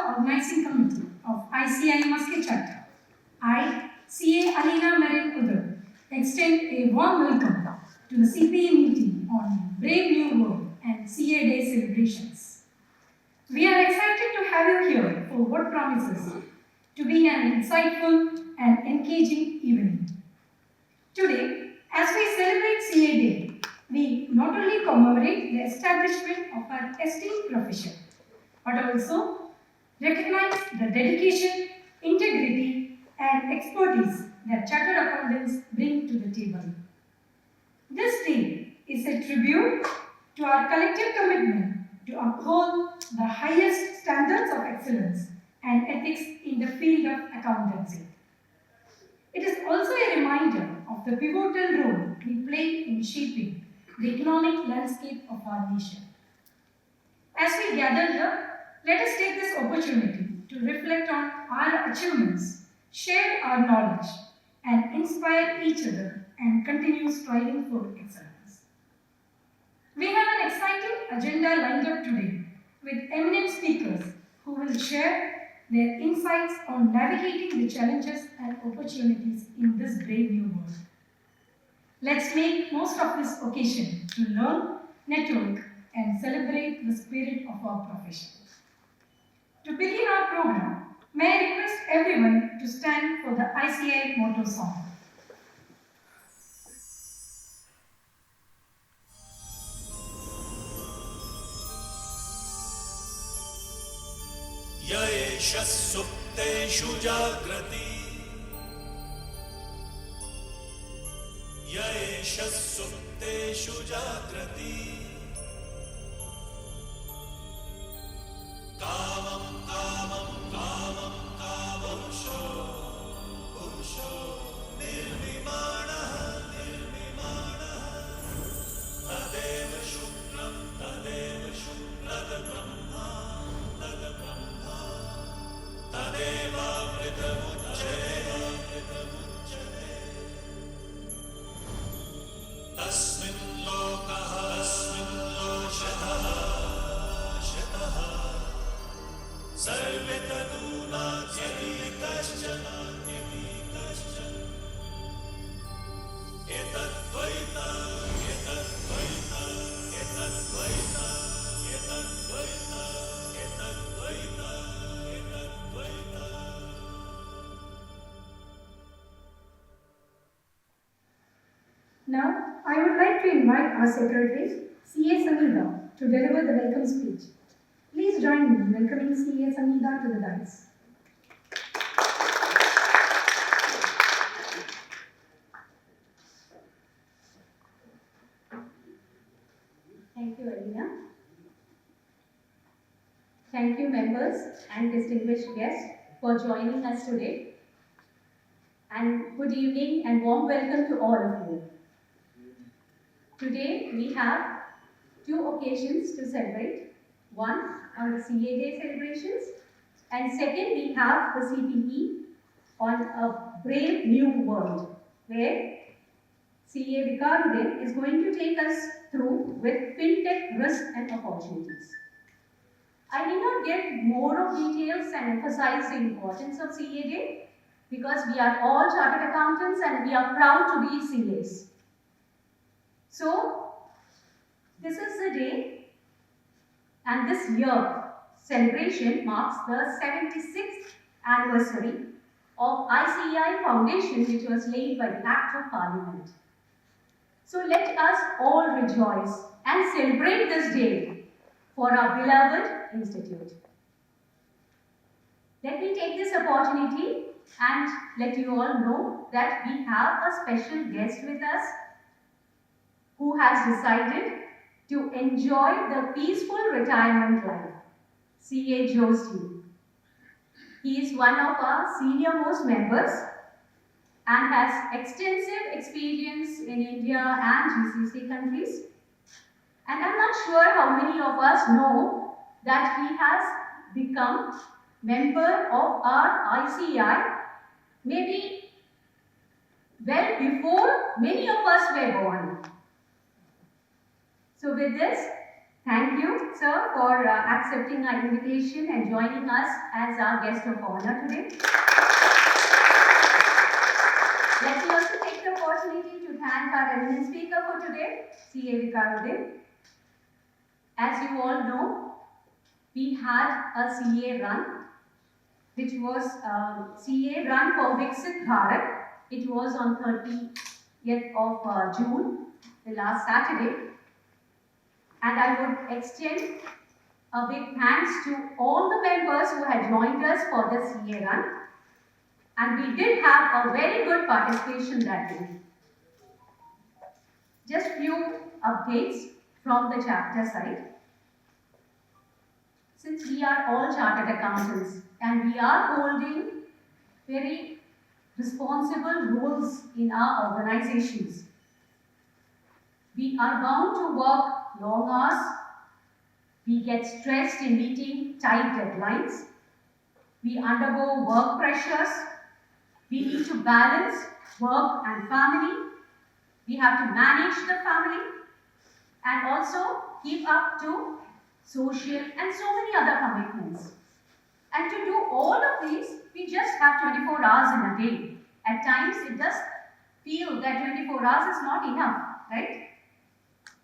Organizing Committee of ICAI Muscat Chapter, I, CA Alina Marin Udur, extend a warm welcome to the CPE meeting on Brave New World and CA Day celebrations. We are excited to have you here for what promises to be an insightful and engaging evening. Today, as we celebrate CA Day, we not only commemorate the establishment of our esteemed profession, but also recognize the dedication, integrity, and expertise that chartered accountants bring to the table. This day is a tribute to our collective commitment to uphold the highest standards of excellence and ethics in the field of accountancy. It is also a reminder of the pivotal role we play in shaping the economic landscape of our nation. As we gather here, let us take this opportunity to reflect on our achievements, share our knowledge, and inspire each other and continue striving for excellence. We have an exciting agenda lined up today with eminent speakers who will share their insights on navigating the challenges and opportunities in this brave new world. Let's make most of this occasion to learn, network, and celebrate the spirit of our profession. To begin our program, may I request everyone to stand for the ICAI motto song. Yaesha supteshu jagrati Yaesha supteshu jagrati Kamam kamam kamam kamam Pusho nirvimana nirvimana Tadeva shukram Brahma Tadeva Pritamucchare Tasmin lokaha Shataha Sarve taduna Yadikashchan Etadvaita Now, I would like to invite our Secretary, CA Samida, to deliver the welcome speech. Please join me in welcoming CA Samida to the dais. Thank you, Alina. Thank you, members and distinguished guests, for joining us today. And good evening and warm welcome to all of you. Today, we have two occasions to celebrate. One, on the CA Day celebrations, and second, we have the CPE on a brave new world, where CA Vikarudin is going to take us through with Fintech Risks and Opportunities. I need not get more of details and emphasize the importance of CA Day, because we are all chartered accountants and we are proud to be CAs. So, this is the day, and this year celebration marks the 76th anniversary of ICAI Foundation, which was laid by the Act of Parliament. So let us all rejoice and celebrate this day for our beloved institute. Let me take this opportunity and let you all know that we have a special guest with us who has decided to enjoy the peaceful retirement life, CA Josie. He is one of our senior-most members and has extensive experience in India and GCC countries. And I'm not sure how many of us know that he has become member of our ICAI maybe well before many of us were born. So with this, Thank you, sir, for accepting our invitation and joining us as our guest of honor today. Let me also take the opportunity to thank our eminent speaker for today, CA Vikarudin. As you all know, we had a CA run, which was CA run for Viksit Bharat. It was on 30th of June, the last Saturday. And I would extend a big thanks to all the members who had joined us for the CA run. And we did have a very good participation that day. Just few updates from the chapter side. Since we are all chartered accountants and we are holding very responsible roles in our organizations, we are bound to work long hours. We get stressed in meeting tight deadlines. We undergo work pressures. We need to balance work and family. We have to manage the family and also keep up to social and so many other commitments. And to do all of these, we just have 24 hours in a day. At times, it does feel that 24 hours is not enough, right?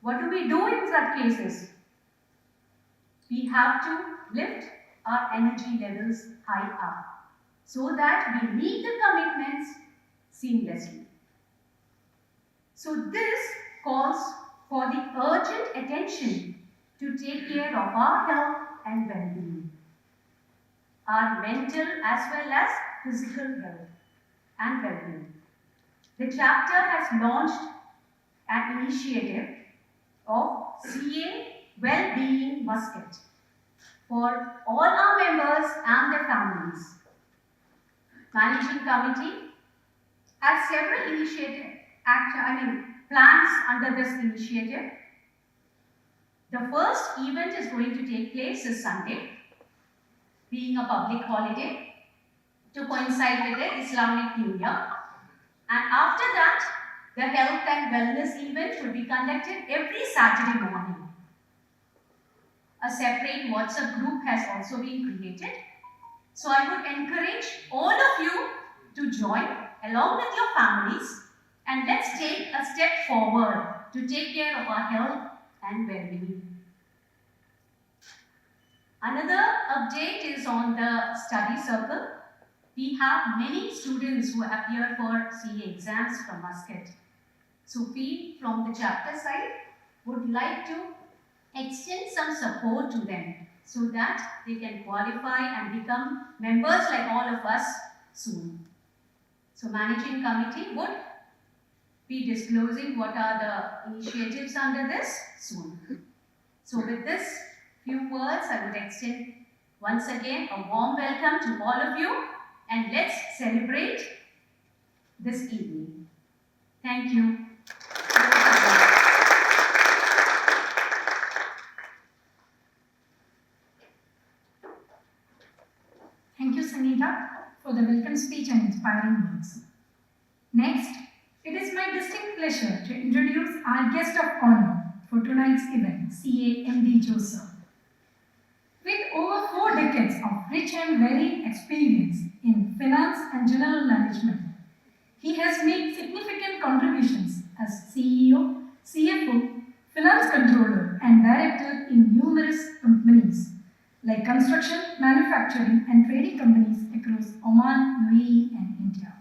What do we do in such cases? We have to lift our energy levels high up so that we meet the commitments seamlessly. So this calls for the urgent attention to take care of our health and well-being, our mental as well as physical health and well-being. The chapter has launched an initiative of CA Well-Being Muscat for all our members and their families. Managing Committee has several plans under this initiative. The first event is going to take place this Sunday, being a public holiday, to coincide with the Islamic New Year. And after that, the health and wellness event will be conducted every Saturday morning. A separate WhatsApp group has also been created. So I would encourage all of you to join along with your families, and let's take a step forward to take care of our health and well-being. Another update is on the study circle. We have many students who appear for CA exams from Muscat. So we from the chapter side would like to extend some support to them so that they can qualify and become members like all of us soon. So Managing Committee would be disclosing what are the initiatives under this soon. So with this few words, I would extend once again a warm welcome to all of you, and let's celebrate this evening. Thank you. Thank you, Sangeeta, for the welcome speech and inspiring words. Next, it is my distinct pleasure to introduce our guest of honor for tonight's event, CA MD Joseph. With over 4 decades of rich and varied experience in finance and general management, he has made significant contributions as CEO, CFO, finance controller, and director in numerous companies like construction, manufacturing, and trading companies across Oman, UAE, and India.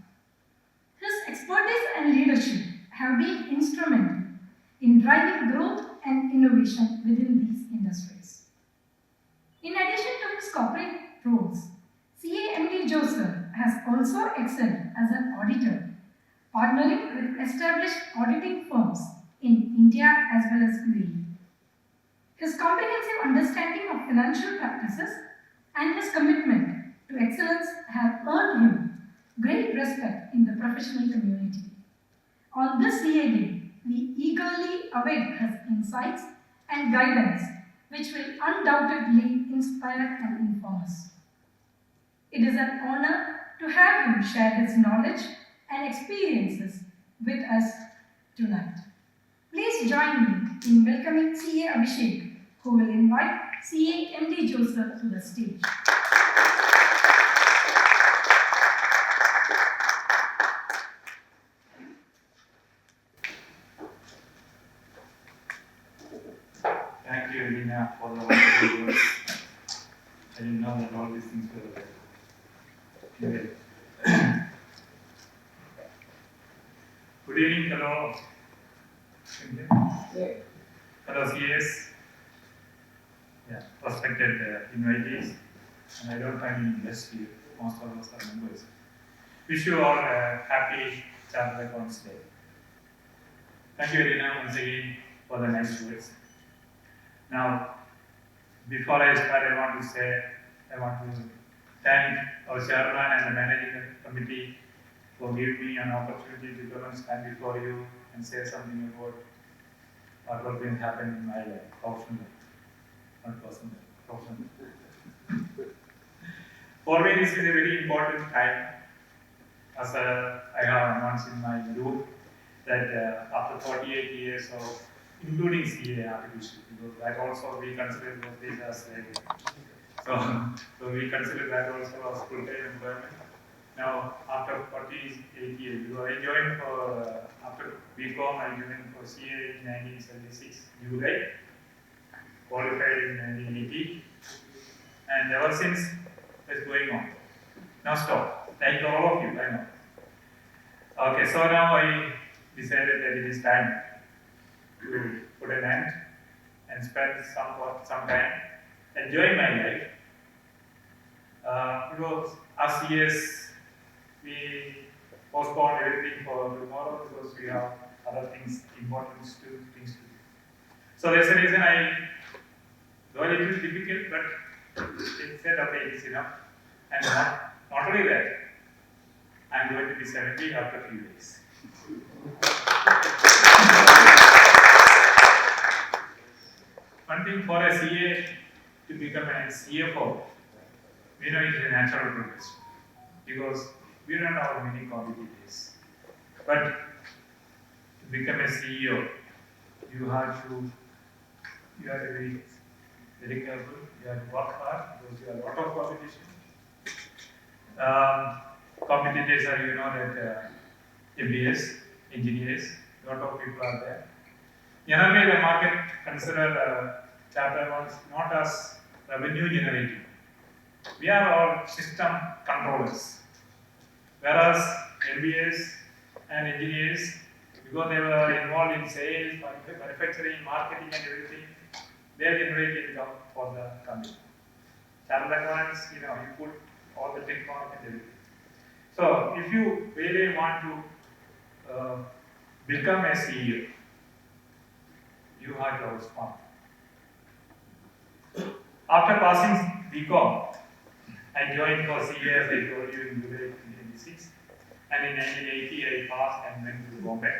His expertise and leadership have been instrumental in driving growth and innovation within these industries. In addition to his corporate roles, CA MD Joseph has also excelled as an auditor, partnering with established auditing firms in India as well as UAE. His comprehensive understanding of financial practices and his commitment to excellence have earned him great respect in the professional community. On this CA Day, we eagerly await his insights and guidance, which will undoubtedly inspire and inform us. It is an honor to have him share his knowledge and experiences with us tonight. Please join me in welcoming CA Abhishek who will invite CA MD Joseph to the stage. Thank you, Elena, for the wonderful words. I didn't know that all these things were there. Anyway. Good evening, hello. Hello, CAs. Yeah, respected invitees. And I don't find any guests here. Most of us are members. Wish you all a happy Chapter Accounts Day. Thank you, Elena, once again for the nice words. Now, before I start, I want to thank our chairman and the managing committee for giving me an opportunity to come and stand before you and say something about what has been happening in my life, professionally, not personally, professionally. For me, this is a very important time, as I have announced in my group, that after 48 years of including CA artificial, because that also we consider those days as slavery. So we consider that also as full-time employment. Now, after 48 years, because I joined for, after BCom, I joined for CA in 1976, July, qualified in 1980, and ever since it's going on. Now stop, like all of you, I know. Okay, so now I decided that it is time to put an end and spend some time enjoying my life. Because as CAs, we postpone everything for tomorrow because we have other things, important things to do. So that's the reason though it is difficult, but it said, okay, it is enough. And not only that, I'm going to be 70 after a few days. One thing for a CA to become a CFO, we know it is a natural progression because we don't have many competitors. But to become a CEO, you have to be very careful, you have to work hard because you have a lot of competition. Competitors are, you know, that MBS, engineers, a lot of people are there. Generally, the market consider chapter accounts not as revenue generating. We are all system controllers. Whereas MBAs and engineers, because they were involved in sales, manufacturing, marketing and everything, they generate income for the company. Chapter accounts, you know, you put all the technology and everything. So, if you really want to become a CEO, you have to outsmart. After passing BCom, I joined for CA as I told you in July 1986, and in 1980 I passed and went to Bombay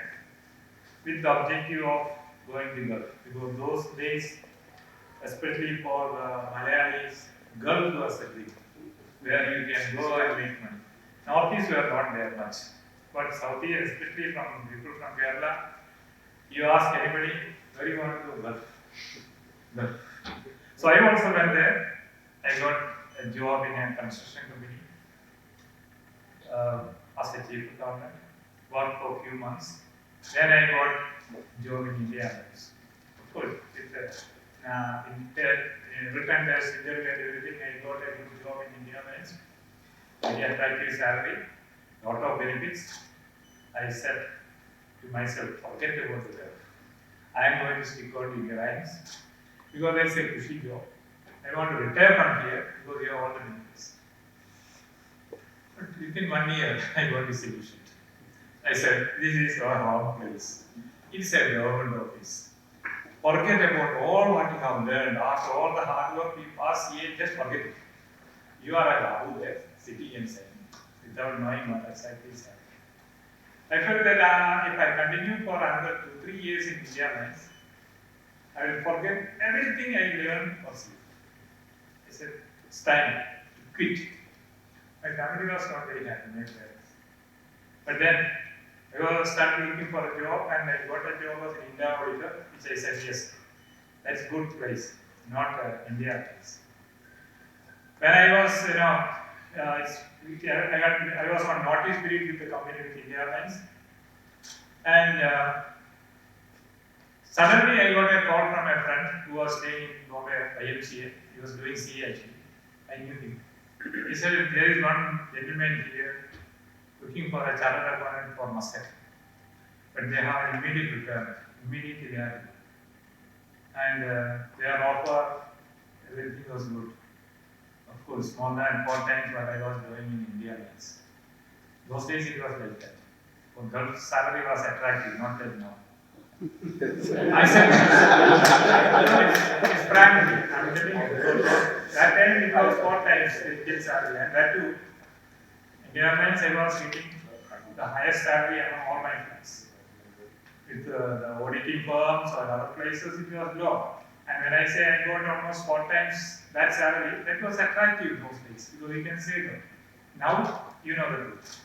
with the objective of going to Gulf, because those days, especially for the Malayalis, Gulf was a dream where you can go and make money. Northeast were not there much, but Southeast, especially from people from Kerala, you ask anybody, where you want to go? Gulf. So I also went there. I got a job in a construction company as a chief accountant. Worked for a few months. Then I got a job in India Airlines. Of course, with written test, interview and everything, I got a good job in India Airlines. Very attractive salary, lot of benefits. I said to myself, forget about the Gulf. I am going to stick on to Airlines because that's a cushy job. I want to retire from here because you have all the benefits. But within 1 year, I got disillusioned. I said, this is our home place. It's a government office. Forget about all what you have learned. After all the hard work you pass here, just forget it. You are a Babu there, sitting inside, without knowing what exactly is happening. I felt that if I continue for another 2-3 years in India Airlines, I will forget everything I learned for CA. I said, it's time to quit. My family was not very happy, my parents. But then I started looking for a job and I got a job as an India auditor, which I said, yes, that's a good place. not India price. When I was, I was on notice period with the company with India Airlines, and suddenly I got a call from a friend who was staying in Bombay IMCA. He was doing CA actually. I knew him. He said, there is one gentleman here looking for a chartered accountant for Muscat, but they have an immediate requirement, immediately they are, and their offer, everything was good. Of course, more than 4 times what I was doing in India Airlines. Those days it was like that. So Gulf salary was attractive, not like now. I said, it's brand new. I'm telling you. That time it was 4 times the salary, and that too. India Airlines I was getting the highest salary among all my friends. With the auditing firms or other places, it was low. And when I say I got almost 4 times that salary, that was attractive those days because you can say that. Now you know the truth.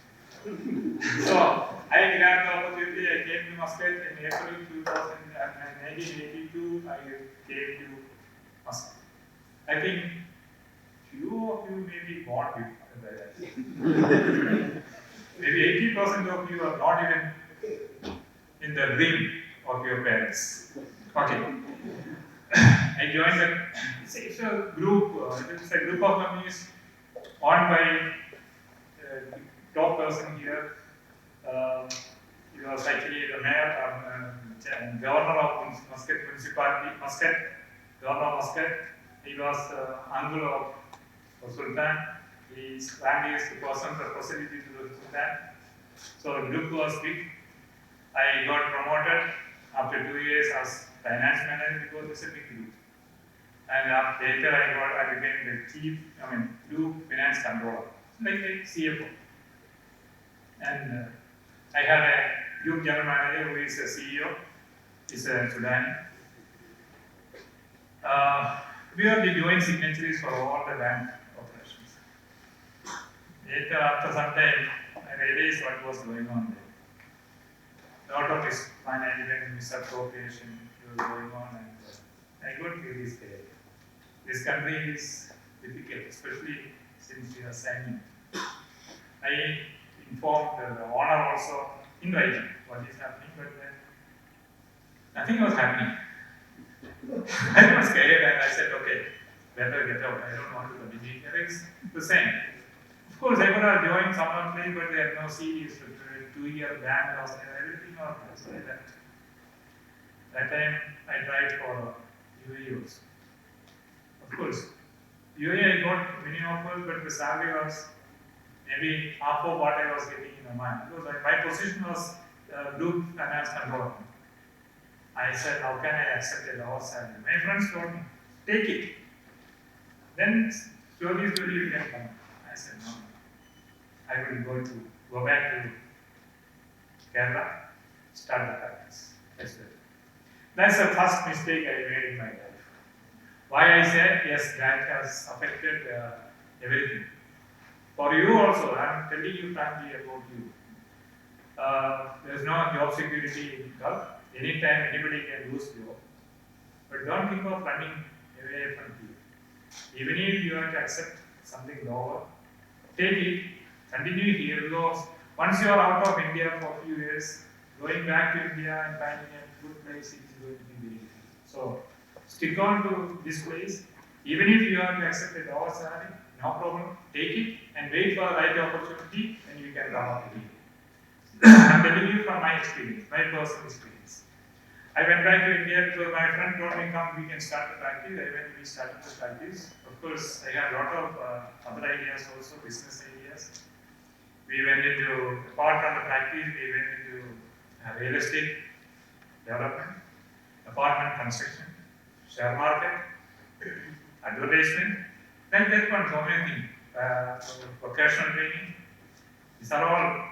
So I grabbed the opportunity. I came to Muscat in April 1982. I came to Muscat. I think few of you may be born before that. Maybe 80% of you are not even in the dream of your parents. Okay. I joined it's a group. It's a group of companies owned by top person here. He was actually the mayor, governor of Muscat municipality, Muscat, governor of Muscat. He was uncle of Sultan. His land is the person representative to the Sultan. So the group was big. I got promoted after 2 years as finance manager because it's a big group. And later I became the group finance controller, like a CFO. And I had a group general manager who is a CEO, is a Sudani. We will be doing signatories for all the bank operations. Later, after some time, I realized what was going on there. A lot of risk management, misappropriation was going on, and I got to this day. This country is difficult, especially since we are signing. I informed the owner also in writing what is happening, but nothing was happening. I was scared and I said, okay, better get out. I don't want to continue here. It's the same. Of course, I could have joined someone place, but they had no CDs, 2-year ban or everything or so like that. That time I tried for UAE also. Of course, UAE I got many offers, but the salary was maybe half of what I was getting in Oman. Because my position was group finance controller. I said, how can I accept a lower salary? My friends told me, take it. Then slowly we can come. I said, no. I will go back to Kerala, start the practice. That's the first mistake I made in my life. Why I said, yes, that has affected everything. For you also, I am telling you frankly about you. There is no job security in Gulf. Anytime anybody can lose job. But don't think of running away from here. Even if you have to accept something lower, take it, continue here, because once you are out of India for a few years, going back to India and finding a good place is going to be very difficult. So stick on to this place. Even if you have to accept a lower salary, no problem, take it and wait for the right opportunity, and you can come up here. I'm telling you from my experience, my personal experience. I went back to India because my friend told me, come, we can start the practice. I went, we started the practice. Of course, I had a lot of other ideas also, business ideas. We went into, apart from the practice, we went into real estate development, apartment construction, share market, advertisement, like that one, so many things, vocational training. These are all.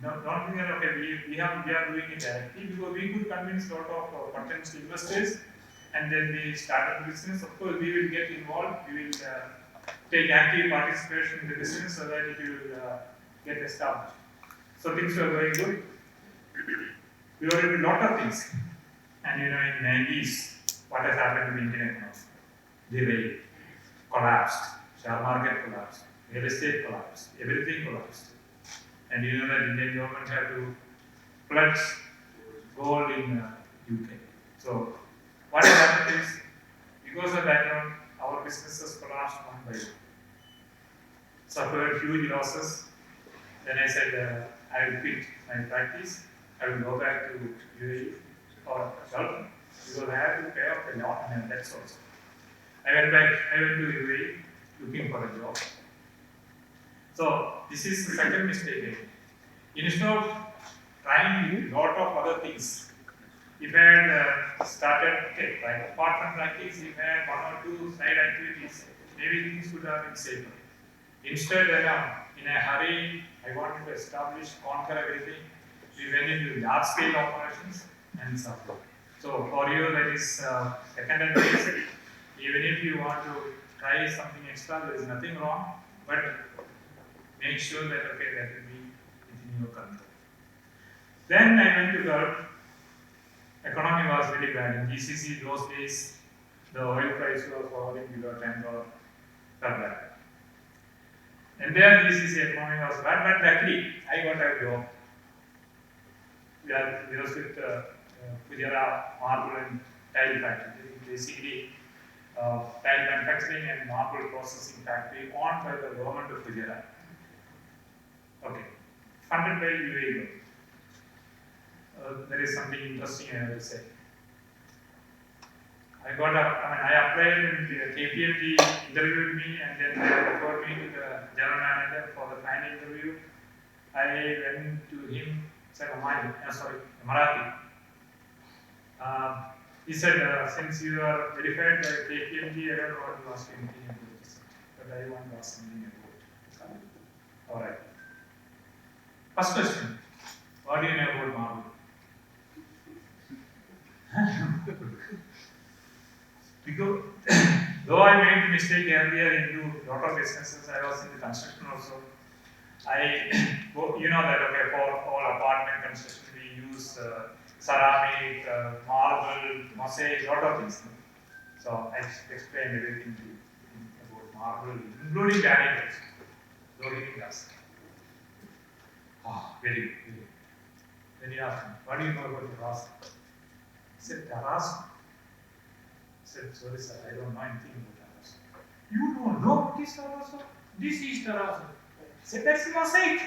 Don't think that okay, we are doing it directly because we could convince a lot of potential investors, and then we started the business. Of course, we will get involved. We will take active participation in the business so that it will get established. So things were very good. We were into a lot of things, and in the 90s, what has happened to the Indian economy? derailed, collapsed, share market collapsed, real estate collapsed, everything collapsed. And you know that Indian government had to pledge gold in UK. So what happened is, because of that, our businesses collapsed one by one. Suffered huge losses. Then I said, I will quit my practice. I will go back to UAE or Gulf because I have to pay off the loan and debts also. I went to UAE looking for a job. So this is the second mistake I made. Instead of trying a lot of other things, if I had started, like apart from practice, if I had one or two side activities, maybe things would have been safer. Instead, in a hurry, I wanted to establish, conquer everything. We went into large scale operations and suffered. So for you, that is second and basic. Even if you want to try something extra, there is nothing wrong, but make sure that that will be within your control. Then I went to Gulf. Economy was very bad. In GCC those days, the oil price was falling below $10 per barrel. And there GCC economy was bad, but luckily I got a job. We was with Fujairah marble and tile factory. Basically, tile manufacturing and marble processing factory owned by the government of Fujairah. Okay, funded by UAE. There is something interesting I have to say. I applied and KPMG interviewed me and then they referred me to the general manager for the final interview. I went to him, said, Marathi. He said, since you are verified by KPMG, I don't want to ask anything about this, but I want to ask something about it. Alright. First question, what do you know about marble? Because though I made the mistake earlier into a lot of businesses, I was in the construction also. You know that for all apartment construction we use ceramic, marble, mosaic, lot of things. So I explained everything to you about marble, including granite also. Though he didn't ask. Very good, very good. Then he asked me, what do you know about terrace? I said, terrace? I said, sorry sir, I don't know anything about terrace. You don't know what is terrace? This is terrace. I said, that's mosaic.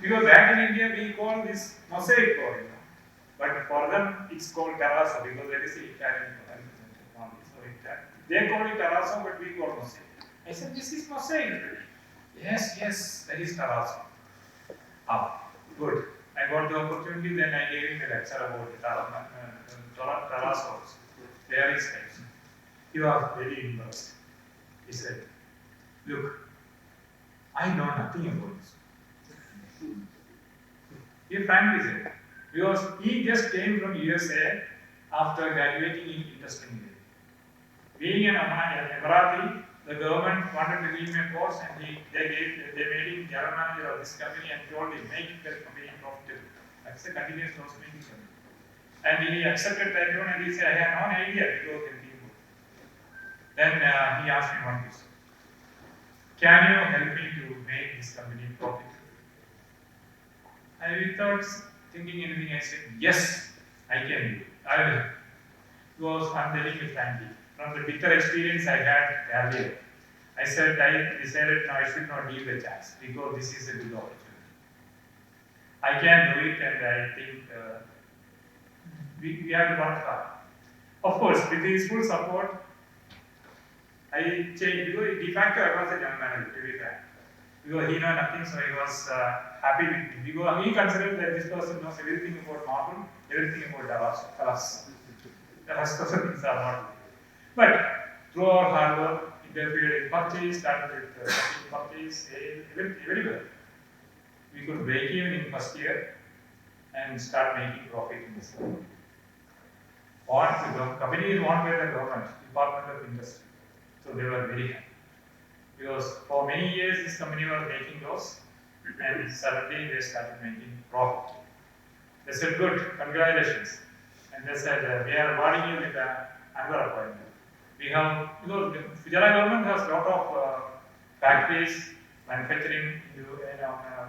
Because back in India we call this mosaic for it. But for them it's called terrace because that is the Italian term. So they call it terrace, but we call mosaic. I said, this is mosaic. Yes, that is terrace. Good. I got the opportunity, then I gave him a lecture about terrace also. Various types. He was very impressed. He said, look, I know nothing about this. He frankly said, because he just came from USA after graduating in industrial engineering. Being an Emirati, the government wanted to give him a course and they made him general manager of this company and told him, make the company profitable. That's a continuous loss making company. And he accepted that loan and he said, I have no idea because of the people. Then he asked me one question. Can you help me to make this company profitable? And without thinking anything, I said, yes, I can do it. I will. Because I'm telling you frankly, from the bitter experience I had earlier, I decided no, I should not leave the chance because this is a good opportunity. I can do it and I think we have to work hard. Of course, with his full support, I changed because de facto I was a general manager, to be frank. Because he knew nothing, so he was happy with me. Because he considered that this person knows everything about marble, everything about terrace. The rest of the things are not. But through our hard work, interfered in purchase, started with purchase, very well. We could break even in first year and start making profit in this company. The company is owned by the government, Department of Industry. So they were very happy. Because for many years this company was making loss and suddenly they started making profit. They said, good, congratulations. And they said, we are rewarding you with another appointment. We have, Gujarat government has a lot of factories, manufacturing,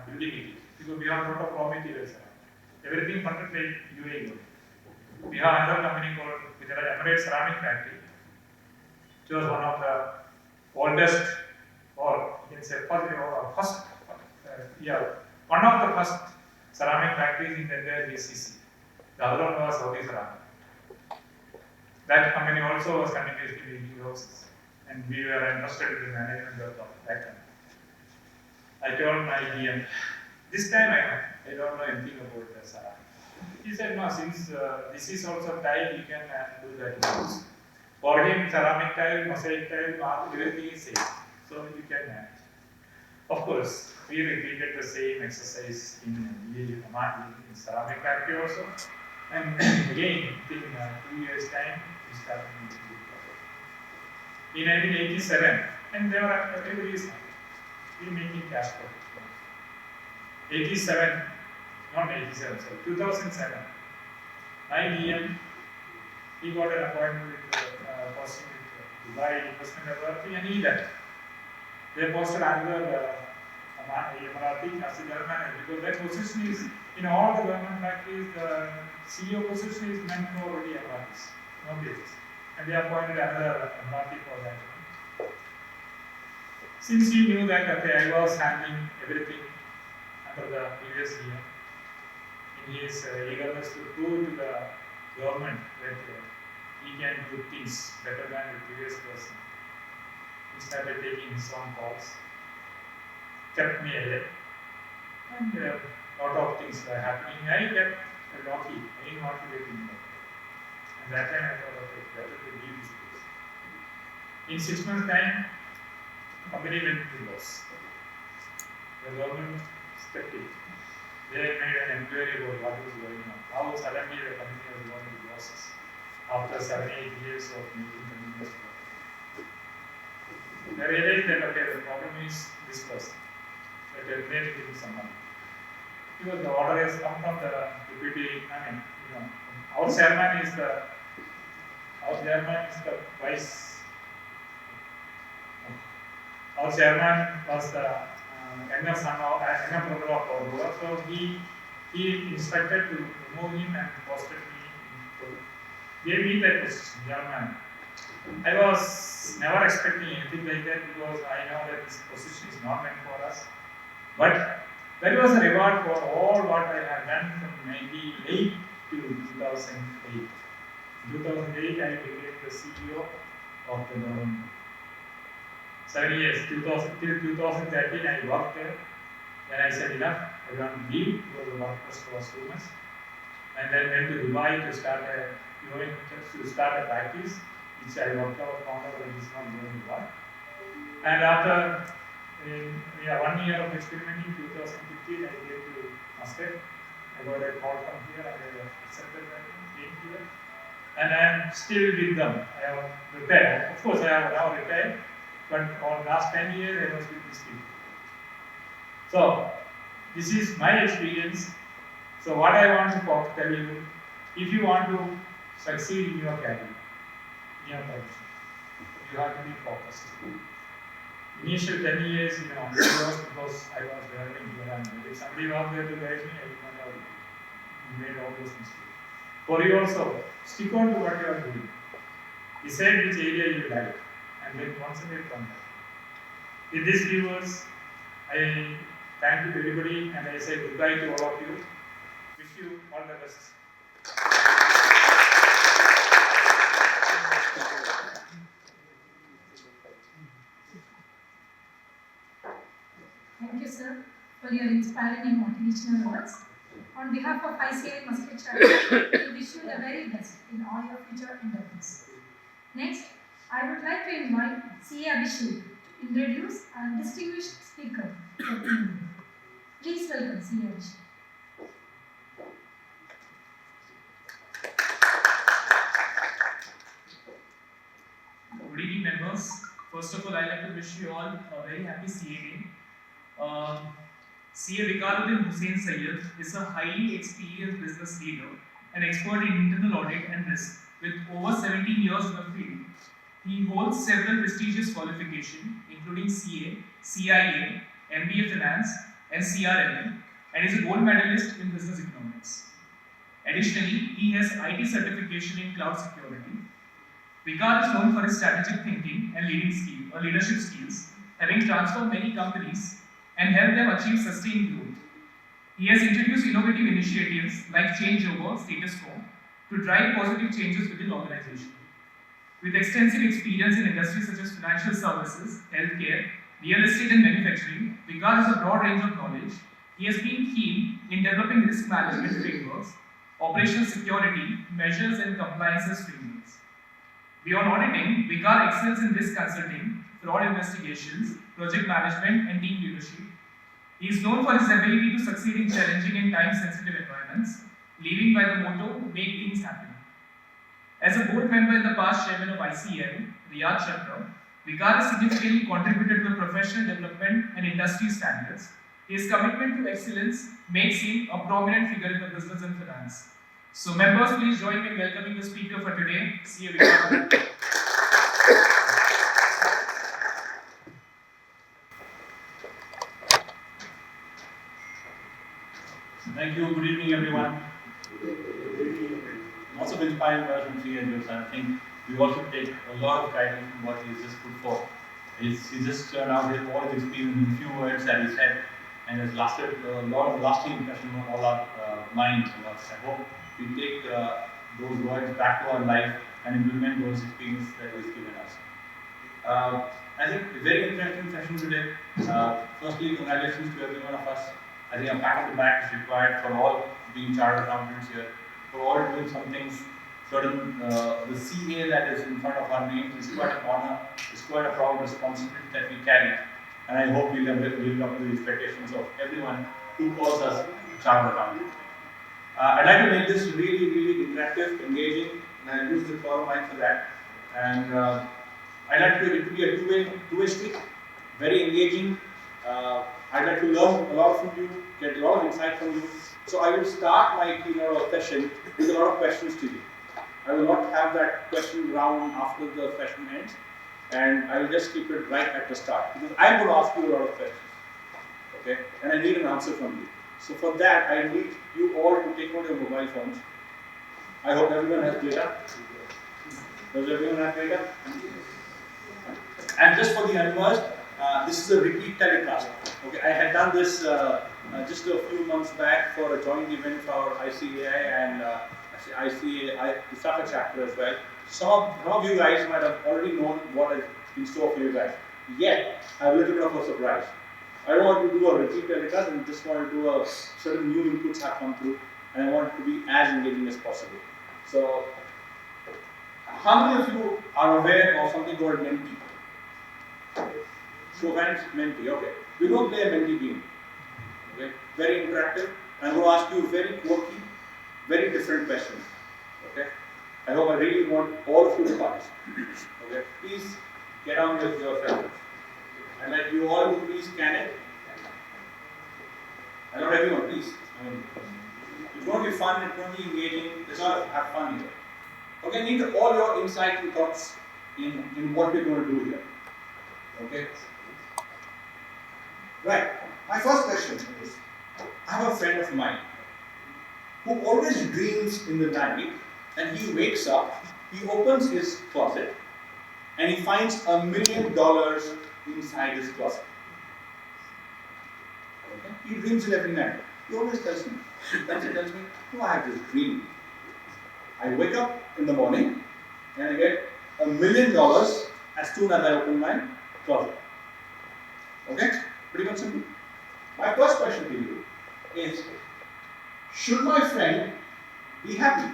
building it. Because we have a lot of raw materials around. Everything funded by UAE government. We have another company called Gujarat Emirate Ceramic Factory, which was one of the oldest, or you can say first, one of the first ceramic factories in the entire GCC. The other one was Saudi Ceramic. That company also was continuously making houses, and we were interested in the management of that company. I told my DM, this time I don't know anything about the ceramic. He said, no, since this is also tile, you can do that house. For him, ceramic tile, mosaic tile, marble, everything is same. So you can manage. Of course, we repeated the same exercise in ceramic factory also. And again, in 2 years' time, we started making good profit. In 1987, and there were everybody is happy. We were making cash profit. 87, not 87, sorry, 2007. My DM, he got an appointment with posting with Dubai Investment Authority, and he left. They posted another Emirati as the general manager, because that position is, in all the government factories, the CEO position is meant for already Emiratis, nobody else. And they appointed another Emirati for that. Since he knew that, okay, I was handling everything under the previous year, in his eagerness to prove to the government that he can do things better than the previous person, he started taking his own calls, kept me away, and a lot of things were happening. I kept lucky, I didn't want to get involved. And that time I thought, okay, better to leave this place. In 6 months' time, the company went to loss. The government stepped in. They made an inquiry about what was going on. How suddenly the company was going to losses after 7-8 years of making continuous profit. They realized that, okay, the problem is this person. They terminated him some money. Because the order has come from the deputy, our chairman is the vice. Our chairman was the younger brother of our ruler, so he instructed to remove him and posted me, gave me that position, chairman. I was never expecting anything like that, because I know that this position is not meant for us. But that was a reward for all what I had done from 1998 to 2008. In 2008, I became the CEO of the government. 7 years, 2000 till 2013, I worked there. Then I said, enough, I want to leave because the work was too much. And then went to Dubai to start a practice, which I worked out, found out that it is not going to work. And after 1 year of experimenting, 2015, I came to Muscat. I got a call from here, and I accepted that, came here. And I am still with them. I have retired. Of course, I have now retired, but for the last 10 years, I was with these people. So, this is my experience. So, what I want to tell you, if you want to succeed in your career, in your profession, you have to be focused. Initial 10 years, it was because I was learning here and there. If somebody was there to guide me, I would not have made all those mistakes. For you also, stick on to what you are doing. Decide which area you like, and then concentrate on that. With these viewers, I thank you everybody, and I say goodbye to all of you. Wish you all the best. Thank you, sir, for your inspiring and motivational words. On behalf of ICAI Muscat Chapter, we wish you the very best in all your future endeavors. Next, I would like to invite CA Abhishek to introduce our distinguished speaker for the evening. Please welcome CA Abhishek. Good evening, members. First of all, I'd like to wish you all a very happy CA Day. CA Viqaruddin Hussain Sayyed is a highly experienced business leader, an expert in internal audit and risk with over 17 years in the field. He holds several prestigious qualifications, including CA, CIA, MBA Finance, and CRMA, and is a gold medalist in business economics. Additionally, he has IT certification in cloud security. Vikas is known for his strategic thinking and leadership skills, having transformed many companies and helped them achieve sustained growth. He has introduced innovative initiatives like changeover, status quo, to drive positive changes within organizations. With extensive experience in industries such as financial services, healthcare, real estate and manufacturing, Vikas has a broad range of knowledge. He has been keen in developing risk management frameworks, operational security, measures and compliances frameworks. Beyond auditing, Vikas excels in risk consulting, fraud investigations, project management and team leadership. He is known for his ability to succeed in challenging and time-sensitive environments, living by the motto, make things happen. As a board member and the past chairman of ICAI, Muscat Chapter, Vikas has significantly contributed to the professional development and industry standards. His commitment to excellence makes him a prominent figure in the business and finance. So members, please join me in welcoming the speaker for today, CA Vikas. Thank you. Good evening, everyone. Lots of inspiring words from CA and I think we all should take a lot of guidance from what he's just put forth. He's just turned out all his experience in a few words that he said, and has lasted a lot of lasting impression on all our minds. And I hope we take those words back to our life and implement those experiences that he's given us. I think a very interesting session today. Firstly, congratulations to every one of us. I think a pat on the back is required for all being chartered accountants here, for all doing some things. Certain the CA that is in front of our names is quite an honor, it's quite a proud responsibility that we carry, and I hope we'll live up to the expectations of everyone who calls us chartered accountants. I'd like to make this really, really interactive, engaging, and I'll use the power mic for that. And I'd like it to be a two-way street, very engaging. I'd like to learn a lot from you, get a lot of insight from you. So I will start my keynote session with a lot of questions to you. I will not have that question round after the session ends, and I will just keep it right at the start, because I'm going to ask you a lot of questions, okay? And I need an answer from you. So for that, I need you all to take out your mobile phones. I hope everyone has data. Does everyone have data? And just for the unversed, this is a repeat telecast. Okay, I had done this just a few months back for a joint event for our ICAI and ICAI, Muscat Chapter as well. Some of you guys might have already known what is in store for you guys. Yet, I have a little bit of a surprise. I don't want to do a repeat telecast, and just want to do a certain new inputs have come through, and I want it to be as engaging as possible. So, how many of you are aware of something called Menti? Show hands, Menti. Okay. We don't play a Menti game. Okay. Very interactive. I'm going to ask you very quirky, very different questions. Okay. I hope I really want all of you to participate. Okay. Please get on with your questions. I'd like you all to please scan it. And not everyone, please. It's going to be fun, it's going to be engaging. Let's all have fun here. Okay, I need all your insights and thoughts in what we're going to do here. Okay? Right. My first question is, I have a friend of mine who always dreams in the night, and he wakes up, he opens his closet, and he finds $1 million inside his closet. Okay? He dreams it every night. He always tells me, no, I have this dream. I wake up in the morning and I get $1 million as soon as I open my closet. Okay? Pretty much simple. My first question to you is, should my friend be happy?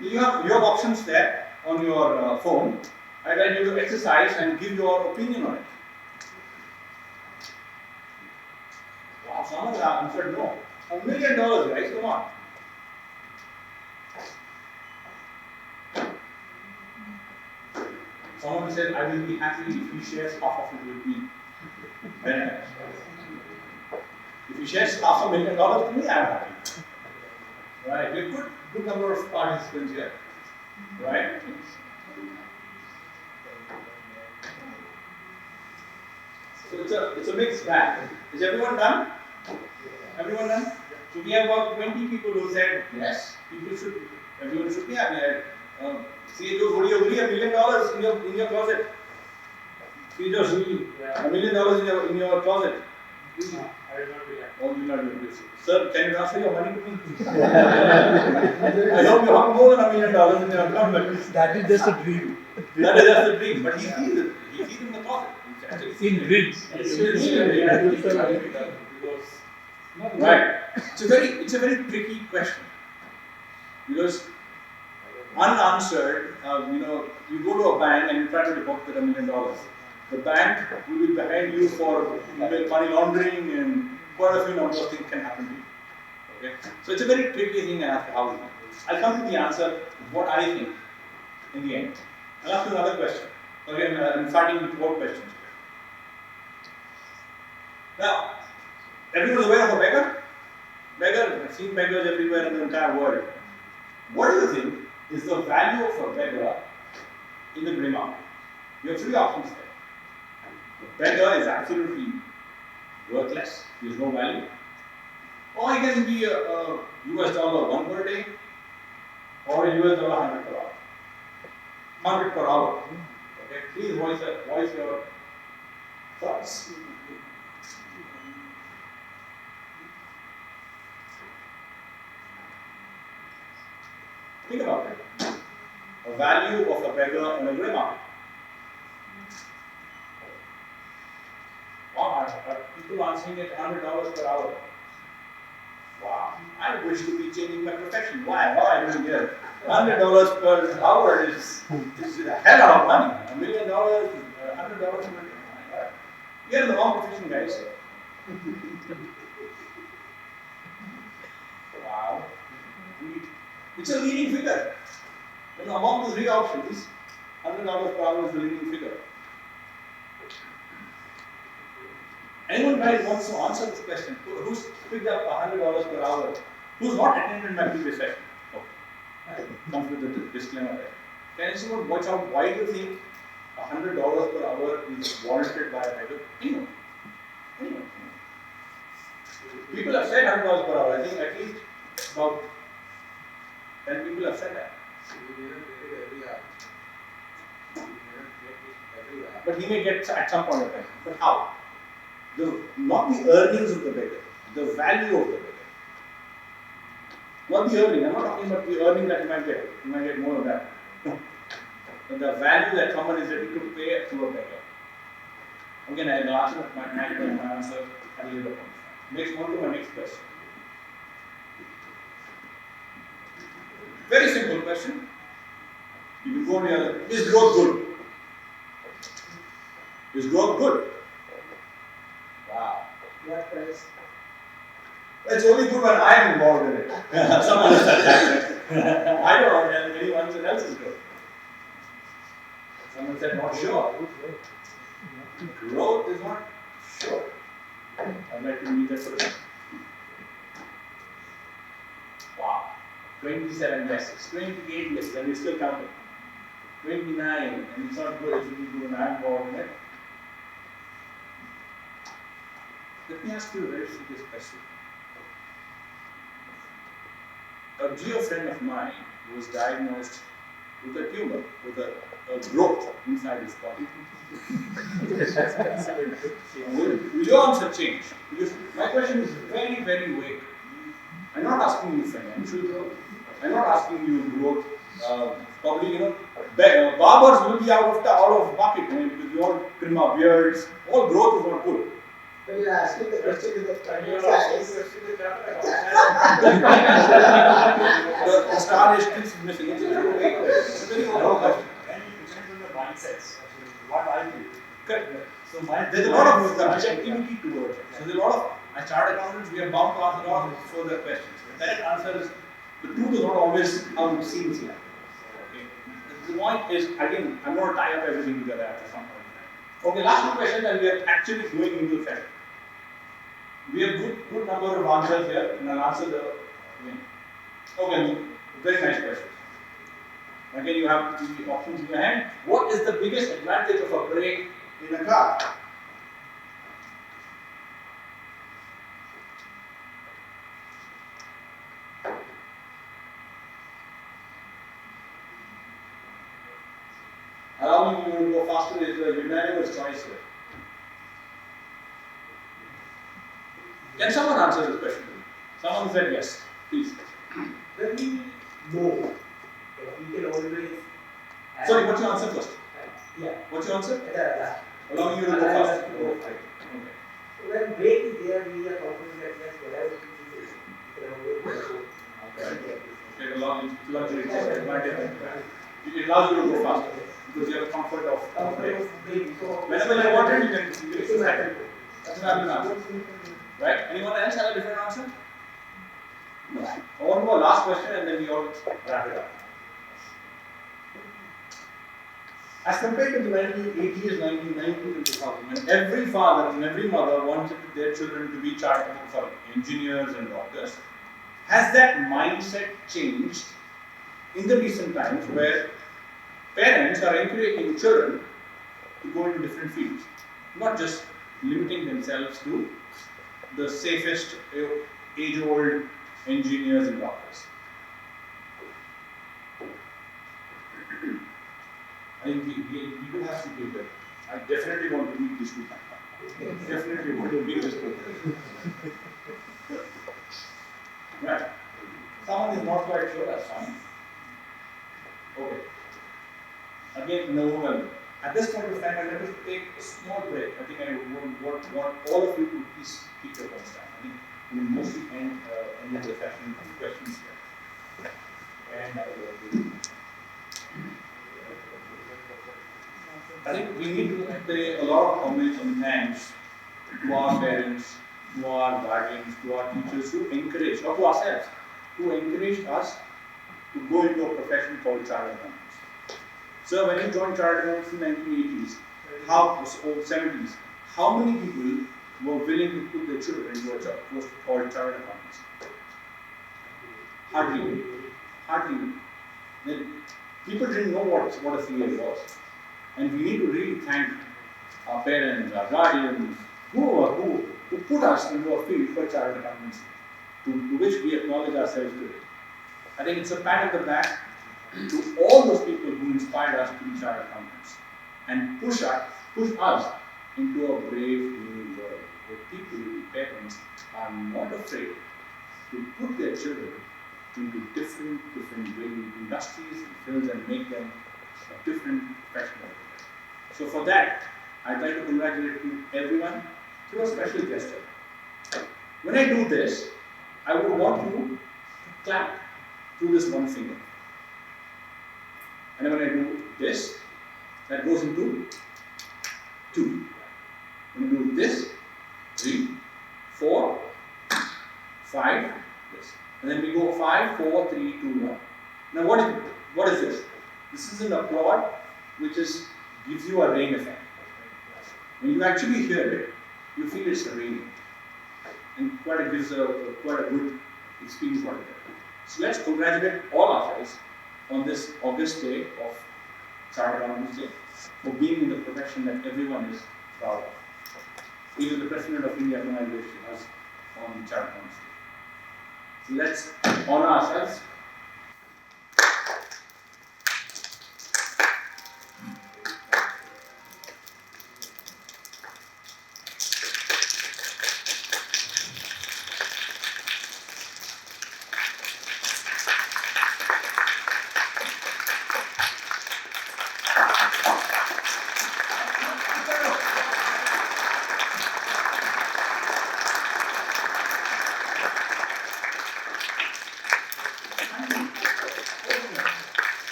You have your options there on your phone. I'd like you to exercise and give your opinion on it. Wow, someone answered no. $1 million, guys, come on. Someone said, I will be happy if he shares half of it with me. Very nice. If he shares $500,000 with me, I'm happy. Right, we have good number of participants here. Right? So it's a mixed bag. Is everyone done? Everyone done? So we have about 20 people who said yes. Everyone should be happy. See, what do you agree? $1 million in your closet. See, Josh, $1 million in your closet. I will not be happy. Oh, you will not be happy. Sir, can you transfer your money to me? I hope you have more than $1 million in your account, but That is just a dream. that is just a dream. But he sees it. He sees it in the closet. In dreams. Right. It's a very tricky question because unanswered, you go to a bank and you try to deposit $1 million. The bank will be behind you for money laundering and quite a few number of things can happen to you. Okay. So it's a very tricky thing as to how we do. I'll come to the answer what I think in the end. I'll ask you another question. Again, I'm starting with 4 questions. Now, everyone is aware of a beggar? I've seen beggars everywhere in the entire world. What do you think is the value of a beggar in the grey market? You have 3 options there. The beggar is absolutely worthless, he has no value. Or he can be a US dollar 1 per day, or a US dollar 100 per hour. 100 per hour. Okay, please voice your thoughts. Think about it. A value of a beggar in a grey market. Wow, are people answering at $100 per hour? Wow, I wish to be changing my profession. Why? I don't get it. $100 per hour is a hell of money. $1 million, $100 per hour. You're in the wrong profession, guys. Wow. It's a leading figure. Among the 3 options, $100 per hour is the leading figure. Anyone guys wants to answer this question? Who's picked up $100 per hour? Who's not attended my previous session? Okay. Comes with the disclaimer there. Can someone watch out? Why do you think $100 per hour is warranted by a beggar? Anyone? People have said $100 per hour. I think at least about 10 people have said that. But he may get at some point of time. But how? Not the earnings of the beggar, the value of the beggar. Not the earning. I'm not talking about the earning that you might get. You might get more of that. But the value that someone is ready to pay to a beggar. Again, I'll ask my answer at a later point. Next one to my next question. Very simple question. You can go to the other. Is growth good? Is growth good? Wow. What price? It's only good when I am involved in it. Someone else said that. I don't know tell anyone else is good. Someone said not sure. Growth is not sure. I'd like to read that for you. Wow. 27 yeses, 28 yeses, and we're still counting. 29, and it's not good, it should be good when I'm involved in it. Let me ask you a very serious question. A dear friend of mine was diagnosed with a tumor, with a growth inside his body. Will your answer change? Because my question is very, very vague. I'm not asking you financial growth. I'm not asking you growth. Probably, barbers will be out of market because we all trim our beards. All growth is not good. But you're asking the question in the The star is still missing. It's a very vague question. It's a very open question. And it depends on the mindsets. What I feel. Correct. So There's a lot of subjectivity towards it. So there's a lot of, as chartered accountants, we are bound to ask a lot of further questions. The correct answer is, the truth is not always how it seems here. Okay. The point is, again, I'm going to tie up everything together at some point in time. Okay, last 2 questions and we are actually going into the session. We have good number of answers here, and I'll answer the again. Okay, very nice question. Again, you have the options in your hand. What is the biggest advantage of a brake in a car? Allowing you to go faster is a unanimous choice here. Can someone answer this question? Someone said yes, please. When we know that we can always. Sorry, what's your answer first? Yeah. What's your answer? Yeah. Allowing you to go faster. Okay. So when brake is there, we are confident that yes, whatever it is, we can always go. Okay, it allows you to advantage. It allows you to go faster because you have the comfort of brake. Whenever you want it, you can exercise it. That's an answer. Right? Anyone else have a different answer? No. I want to go last question and then we all wrap it up. As compared to the 1980s, 1990s, and 2000, when every father and every mother wanted their children to be engineers and doctors, has that mindset changed in the recent times where parents are encouraging children to go into different fields, not just limiting themselves to the safest age-old engineers and doctors? I think we do have to do that. I definitely want to meet this group. Definitely want to meet this group. Right. Someone is not quite sure, that's fine. Okay. Again, no. At this point of time, I let us take a small break. I think I want all of you to please keep your points down. I think we will mostly end the session with questions here. And I think we need to pay a lot of homage and thanks to our parents, to our guardians, to our teachers who encouraged, or to ourselves, who encouraged us to go into a profession called chartered accountants. So when you joined chartered accountants in the 1980s, or 70s, how many people were willing to put their children into a course called chartered accountants? Hardly. Then people didn't know what a CA was. And we need to really thank our parents, our guardians, who put us into a field for chartered accountancy, to which we acknowledge ourselves today. I think it's a pat on the back to all those people who inspired us to be chartered accountants and push us into a brave new world where people, parents, are not afraid to put their children into different industries and fields and make them a different professional. So for that, I'd like to congratulate everyone through a special gesture. When I do this, I would want you to clap through this one finger. And when I do this, that goes into 2. When you do this, 3, 4, 5, this. And then we go 5, 4, 3, 2, 1. Now what is this? This is an applaud which gives you a rain effect. When you actually hear it, you feel it's raining. And gives quite a good experience for it. So let's congratulate all ourselves on this August day of Chartered Accountants Day for being in the profession that everyone is proud of. Even the President of India organization has on Chartered Accountants Day. So let's honor ourselves.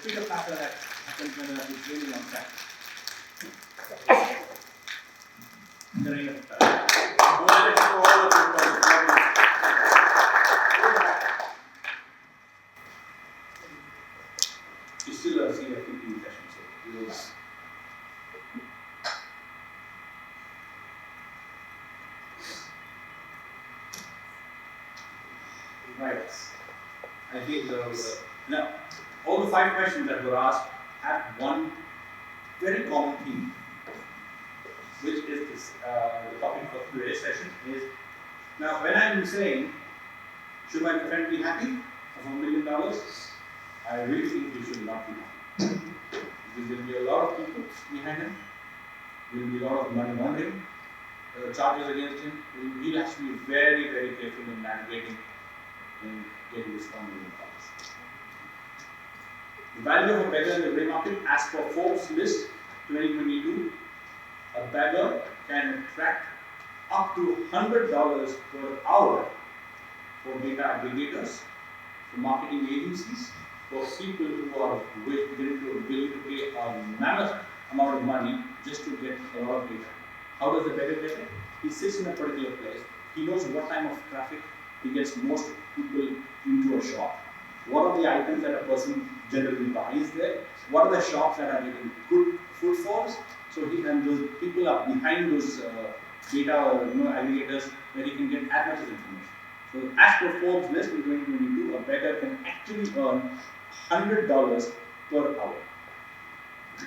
Pick up after that happens when it's really on track. The rain of time. It's still a CPE session, so we will. Right. I think now all the 5 questions that were asked have one very common theme, which is this, the topic of today's session is, now when I'm saying, should my friend be happy of $1 million? I really think he should not be happy. Because there will be a lot of people behind him, there will be a lot of money laundering, charges against him. He'll have to be very, very careful in navigating in getting this $1 million. The value of a beggar in the grey market, as per Forbes list 2022, a beggar can attract up to $100 per hour for data aggregators, for marketing agencies, for people who are willing to pay a mammoth amount of money just to get a lot of data. How does the beggar get it? He sits in a particular place. He knows what time of traffic he gets most people into a shop. What are the items that a person generally buys there? What are the shops that are getting good footfalls? So he and those people are behind those data aggregators where he can get as much as information. So as per Forbes list in 2022, a beggar can actually earn $100 per hour.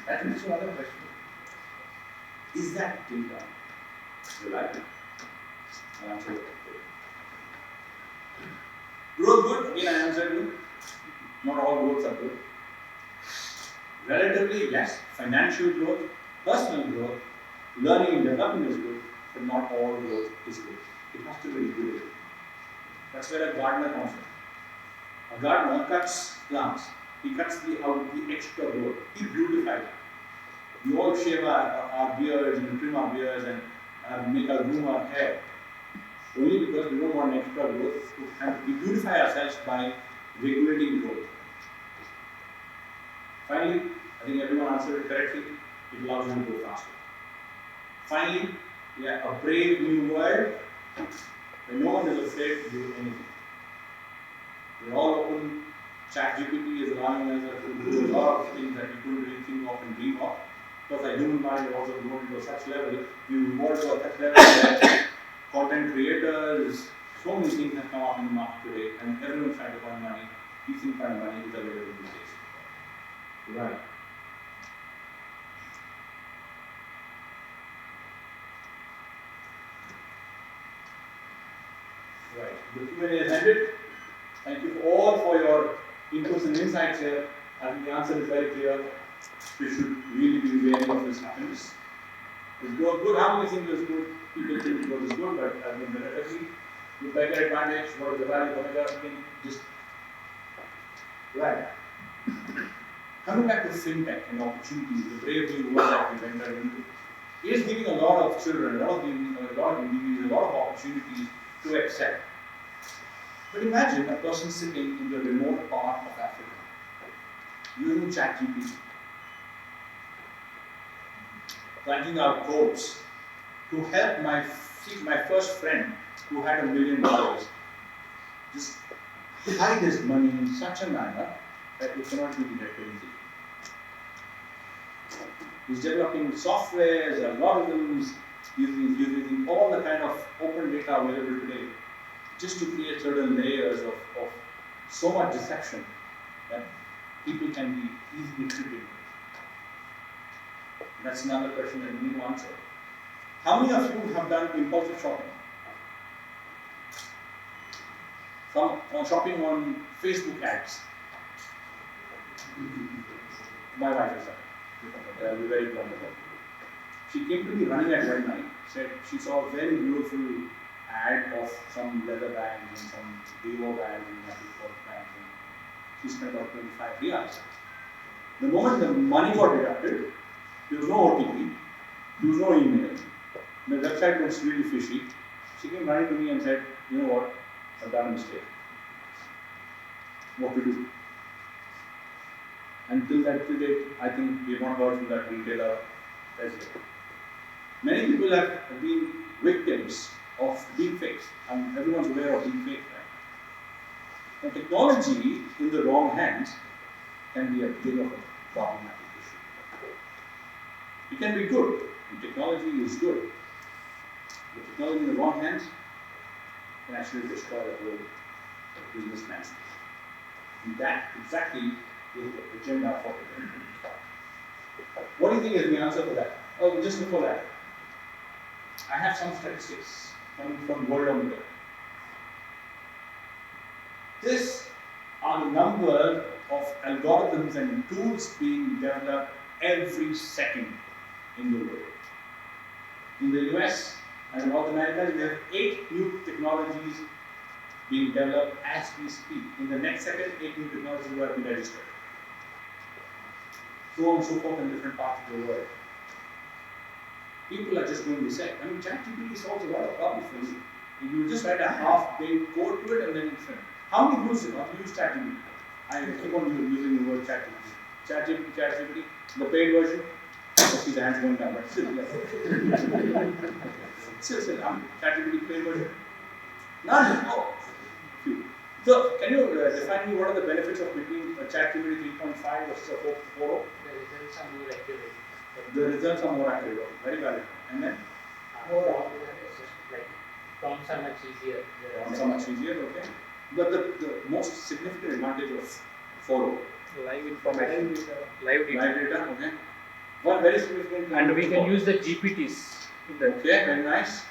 That leads to another question. Is that data reliable? I'll answer that. Growth good? Again, I answered you. Not all growths are good. Relatively, yes. Financial growth, personal growth, learning and development is good, but not all growth is good. It has to be good. That's where a gardener comes in. A gardener cuts plants. He cuts the extra growth. He beautifies it. We all shave our beards and trim our beards and make our groom our hair. Only because we don't want extra growth. We beautify ourselves by regulating growth. Finally, I think everyone answered it correctly. It allows you to go faster. Finally, a brave new world where no one is afraid to do anything. We're all open. ChatGPT is allowing us to do a lot of things that we couldn't really think of and dream of. Because our human mind is also grown to such level, we've evolved to such level where content creators, so many things have come up in the market today, and everyone's trying to earn money. Easy kind of money is available these days. Right. Right. The Q&A is ended. Thank you all for your inputs and insights here. I think the answer is very clear. We should really be wary of this happiness. Is growth good? How many think it's good? People think growth is good, but I mean, relatively, the beggar advantage, what is the value of beggar? Just right. Coming back to Fintech and opportunities, the brave new world that we entered into, it is giving a lot of children, a lot of individuals, a lot of opportunities to excel. But imagine a person sitting in the remote part of Africa, using ChatGPT, writing out codes to help my first friend who had $1 million just hide his money in such a manner that it cannot be detected easily. He's developing softwares, algorithms, using all the kind of open data available today just to create certain layers of so much deception that people can be easily tricked. That's another question that we need to answer. How many of you have done impulsive shopping? From shopping on Facebook ads? My wife is that. I'll be very blunt about it. She came to me running at midnight, said she saw a very beautiful ad of some leather bags and some Vivo bags and bags, and she spent about 25 riyals. The moment the money got deducted, there was no OTP, there was no email, the website looks really fishy. She came running to me and said, you know what, I've done a mistake. What to do? Until that date, I think we have not heard from that retailer as yet. Many people have been victims of deepfakes, and everyone's aware of deepfakes, right? Now, technology in the wrong hands can be a bit of a problematic issue. It can be good, and technology is good. But technology in the wrong hands can actually destroy the whole business landscape. And that exactly is the agenda for today. What do you think is the answer for that? Oh, just before that, I have some statistics coming from World on the Web. This are the number of algorithms and tools being developed every second in the world. In the US and North America, we have 8 new technologies being developed as we speak. In the next second, 8 new technologies will be registered. So on and so forth in different parts of the world. People are just going to say, I mean, ChatGPT solves a lot of problems for you. You just write a half-baked code to it and then it's finished. How many use it? How do you use ChatGPT? I keep on using the word ChatGPT. ChatGPT, the paid version. I see the hands going down, but still, yes. still, ChatGPT paid version. None. Oh, few. So, can you define me what are the benefits of between a ChatGPT 3.5 versus a 4.0? The results are more accurate. The results are more accurate. Very valid. And then? More accurate. It's just like prompts are much easier. Prompts are much easier, okay. But the most significant advantage of 4.0? Live information, live data. Okay. One very significant. And we can use the GPTs in that. Okay, very nice.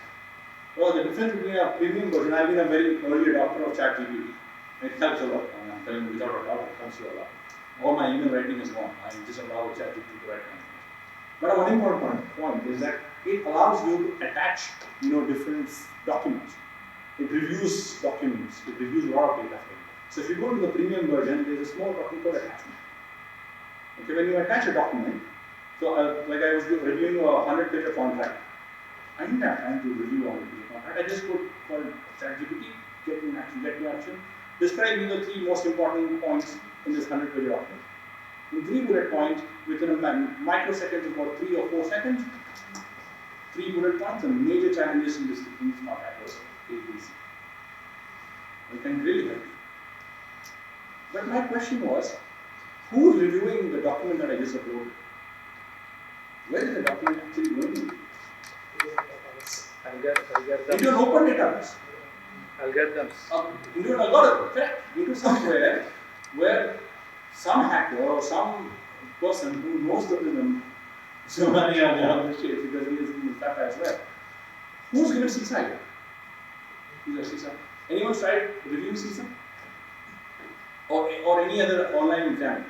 Well, the difference between a premium version, I've been a very early adopter of ChatGPT. It helps a lot. I'm telling you, without a doubt, it helps you a lot. All my email writing is gone. I just allow ChatGPT to write anything. But one important point is that it allows you to attach, different documents. It reviews documents. It reviews a lot of data for you. So if you go to the premium version, there's a small document called attachment. Okay, when you attach a document, so like I was reviewing a 100-page contract. I didn't have time to review all the contract. I just put called ChatGPT, get to action. Describe me the 3 most important points in this 100-page document. In 3 bullet points, within a microsecond, about 3 or 4 seconds, 3 bullet points, the major challenges in this contract was ABC. It can really help you. But my question was, who's reviewing the document that I just uploaded? Where is the document actually going to? Into an open database. Algorithms. Into an algorithm, correct? Into somewhere where some hacker or some person who knows the rhythm, somebody on the other stage, because he is in fact as well. Who's given CISA here? Who's a CISA? Anyone tried reviewing CISA? Or any other online exam?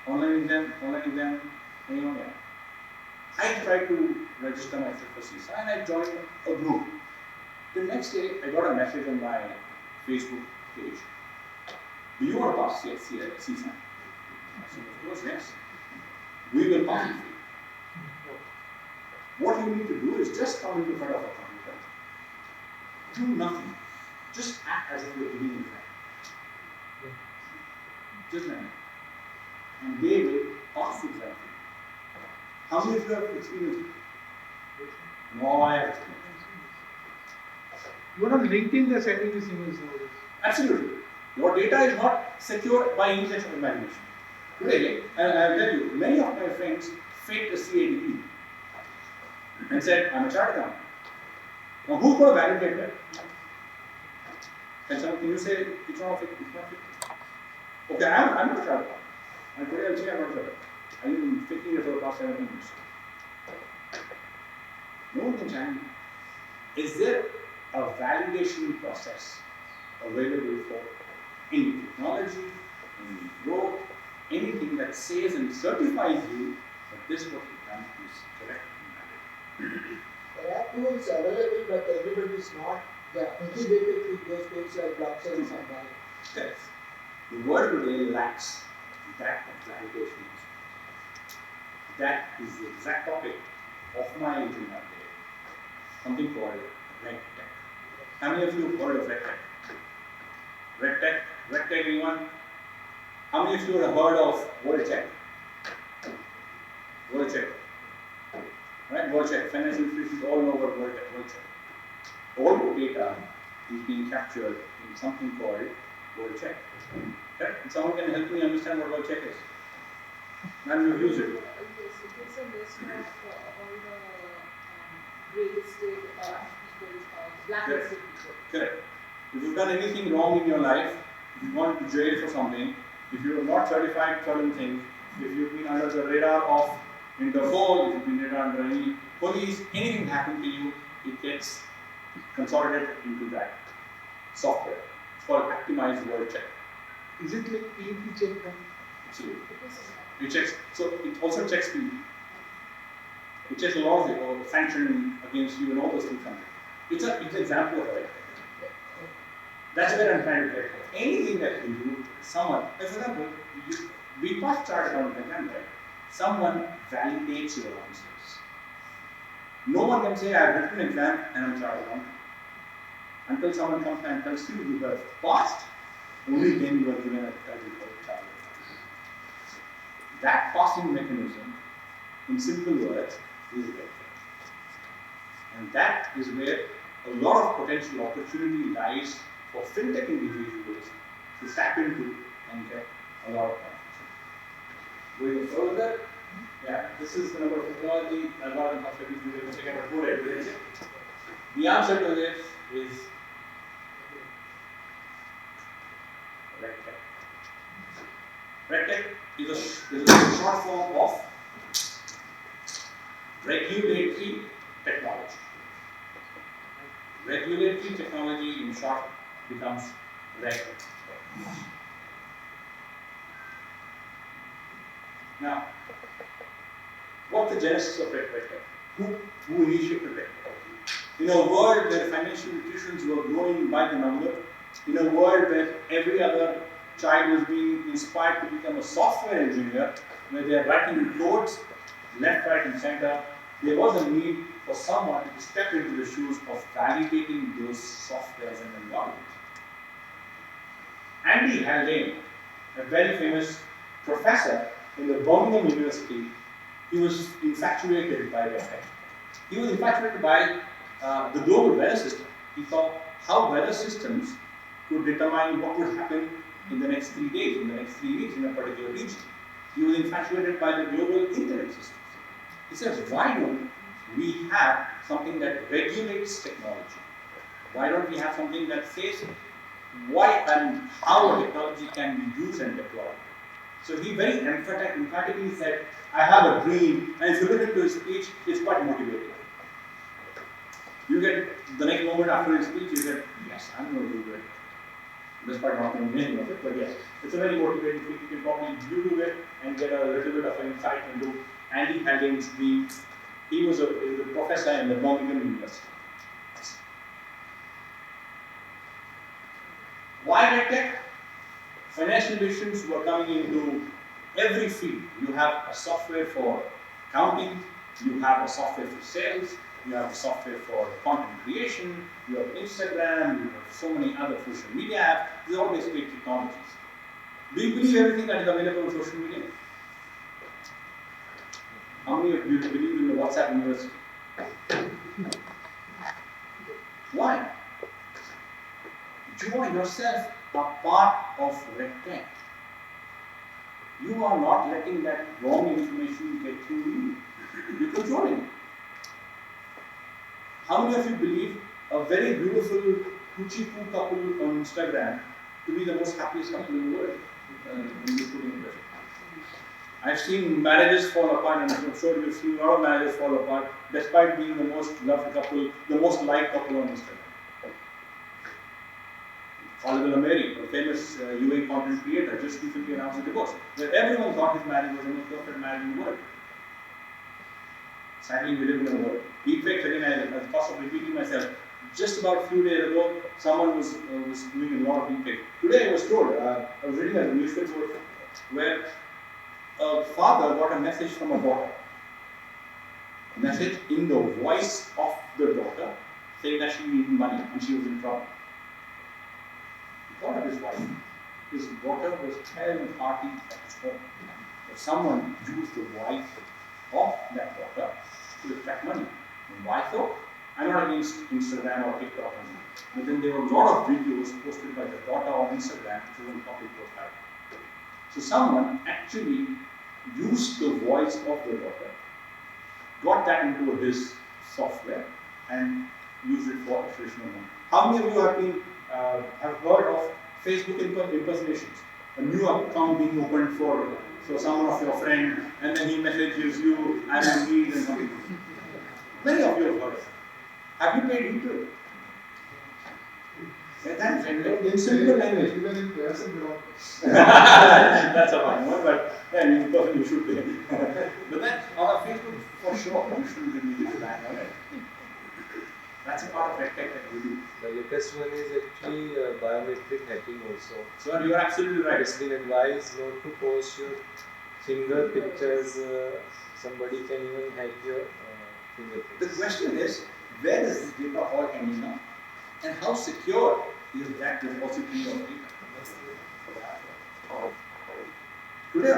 Online exam? Anyone? Yeah. I tried to register myself for CISA and I joined a group. The next day, I got a message on my Facebook page. Do you want to pass CISA? I said, of course, yes. We will pass it for you. What you need to do is just come into front of a computer. Do nothing. Just act as if you're giving an exam. Just like that. And they will pass the exam for you. How many of you have experience? No, I have experience. Even on LinkedIn, they're sending these emails nowadays. Absolutely. Your data is not secure by any stretch of imagination. Today, and I'll tell you, many of my friends faked a CADP and said, I'm a chartered accountant. Now, who's going to validate that? Can you say it's not fake? It's not fake? Okay, I'm not a chartered accountant. And today I'll say I'm not a chartered. I've been faking it for the past 17 years. No one can challenge me. Is there a validation process available for any technology, any growth, anything that says and certifies you that this what you've done is correct and valid? There are tools available, but everybody is not integrated with those tools like blockchain and all. Yes. The world today lacks that validation. That is the exact topic of my agenda today. Something called RegTech. How many of you have heard of RegTech? RegTech, anyone? How many of you have heard of WorldCheck? WorldCheck. Right? WorldCheck. Financial institutions all know about WorldCheck. All the data is being captured in something called WorldCheck. Correct? And someone can help me understand what WorldCheck is. Now you use it. It's a list of all the grade state people, blacklisted people. Correct. If you you've done anything wrong in your life, if you've gone to jail for something, if you are not certified certain things, if you've been under the radar of Interpol, if you've been radar under any police, anything happened to you, it gets consolidated into that software. It's called Optimized Word Check. Is it like PEP check? Absolutely. It checks, so it also checks PEP. It checks a lot of the sanction against you and all those things. It's an example of it. That's where I'm trying to get. Anything that you do, someone, for example, we pass chartered on exam, right? Someone validates your answers. No one can say, I've written an exam and I'm chartered on. Until someone comes and tells you you have passed, only then you are given a title for chartered. That passing mechanism, in simple words, is there. And that is where a lot of potential opportunity lies for fintech individuals to tap into and get a lot of benefits. Going further, yeah, this is the number of technology, algorithm of everything. The answer to this is RegTech. RegTech is a short form of regulatory technology. Regulatory technology, in short, becomes RegTech. Now, what's the genesis of RegTech? Who initiated RegTech? In a world where financial institutions were growing by the number, in a world where every other child was being inspired to become a software engineer, where they are writing codes left, right, and center, there was a need for someone to step into the shoes of validating those softwares and environments. Andy Haldane, a very famous professor in the Birmingham University, he was infatuated by RegTech. He was infatuated by the global weather system. He saw how weather systems could determine what would happen in the next 3 days, in the next 3 weeks in a particular region. He was infatuated by the global internet systems. He says, why don't we have something that regulates technology? Why don't we have something that says why and how a technology can be used and deployed? So he very emphatically said, I have a dream, and if you look into his speech, it's quite motivating. You get, the next moment after his speech, you get, yes, I'm going to do it. Despite not knowing anything of it, but yes, it's a very motivating speech. You can probably Google it and get a little bit of an insight into Andy Haldane's dream. He was a professor in the Birmingham University. Why RegTech? Financial institutions were coming into every field. You have a software for accounting, you have a software for sales, you have a software for content creation, you have Instagram, you have so many other social media apps. These are all basically technologies. Do you believe everything that is available on social media? How many of you believe in the WhatsApp University? Why? You are yourself a part of RegTech. You are not letting that wrong information get through you. You're controlling it. How many of you believe a very beautiful Kuchi-Poo couple on Instagram to be the most happiest couple in the world? I've seen marriages fall apart, and I'm sure you've seen a lot of marriages fall apart, despite being the most loved couple, the most liked couple on Instagram. Oliver Mary, a famous UA content creator, just recently announced a divorce, where everyone thought his marriage was the most perfect marriage in the world. Sadly, we live in a world. Deepfakes, again, at the cost of repeating myself, just about a few days ago, someone was doing a lot of deepfakes. Today I was told, I was reading a newspaper where a father got a message from a daughter. A message in the voice of the daughter saying that she needed money and she was in trouble. He thought of his wife. His daughter was held and hearty at home. But someone used the voice of that daughter to extract money. And why so? I'm not against Instagram or TikTok, but then there were a lot of videos posted by the daughter on Instagram which was on public profile. So someone actually used the voice of the daughter, got that into his software, and used it for traditional one. How many of you have heard of Facebook impersonations? A new account being opened for someone of your friend, and then he messages you, I'm in need and something. Many of you have heard of it. Have you paid heed to it? Yeah, thanks. And in simple language. Even in person, we don't. That's a fine one, but yeah, in person you should pay. But then on a Facebook, for sure, you shouldn't really rely on it. That's a part of RegTech that we do. The latest one is actually biometric hacking also. So you are absolutely right. It's been advised not to post your finger pictures. Somebody can even hack your fingerprints. The question is, where is this data all ending up? And how secure is that repository of data? Today,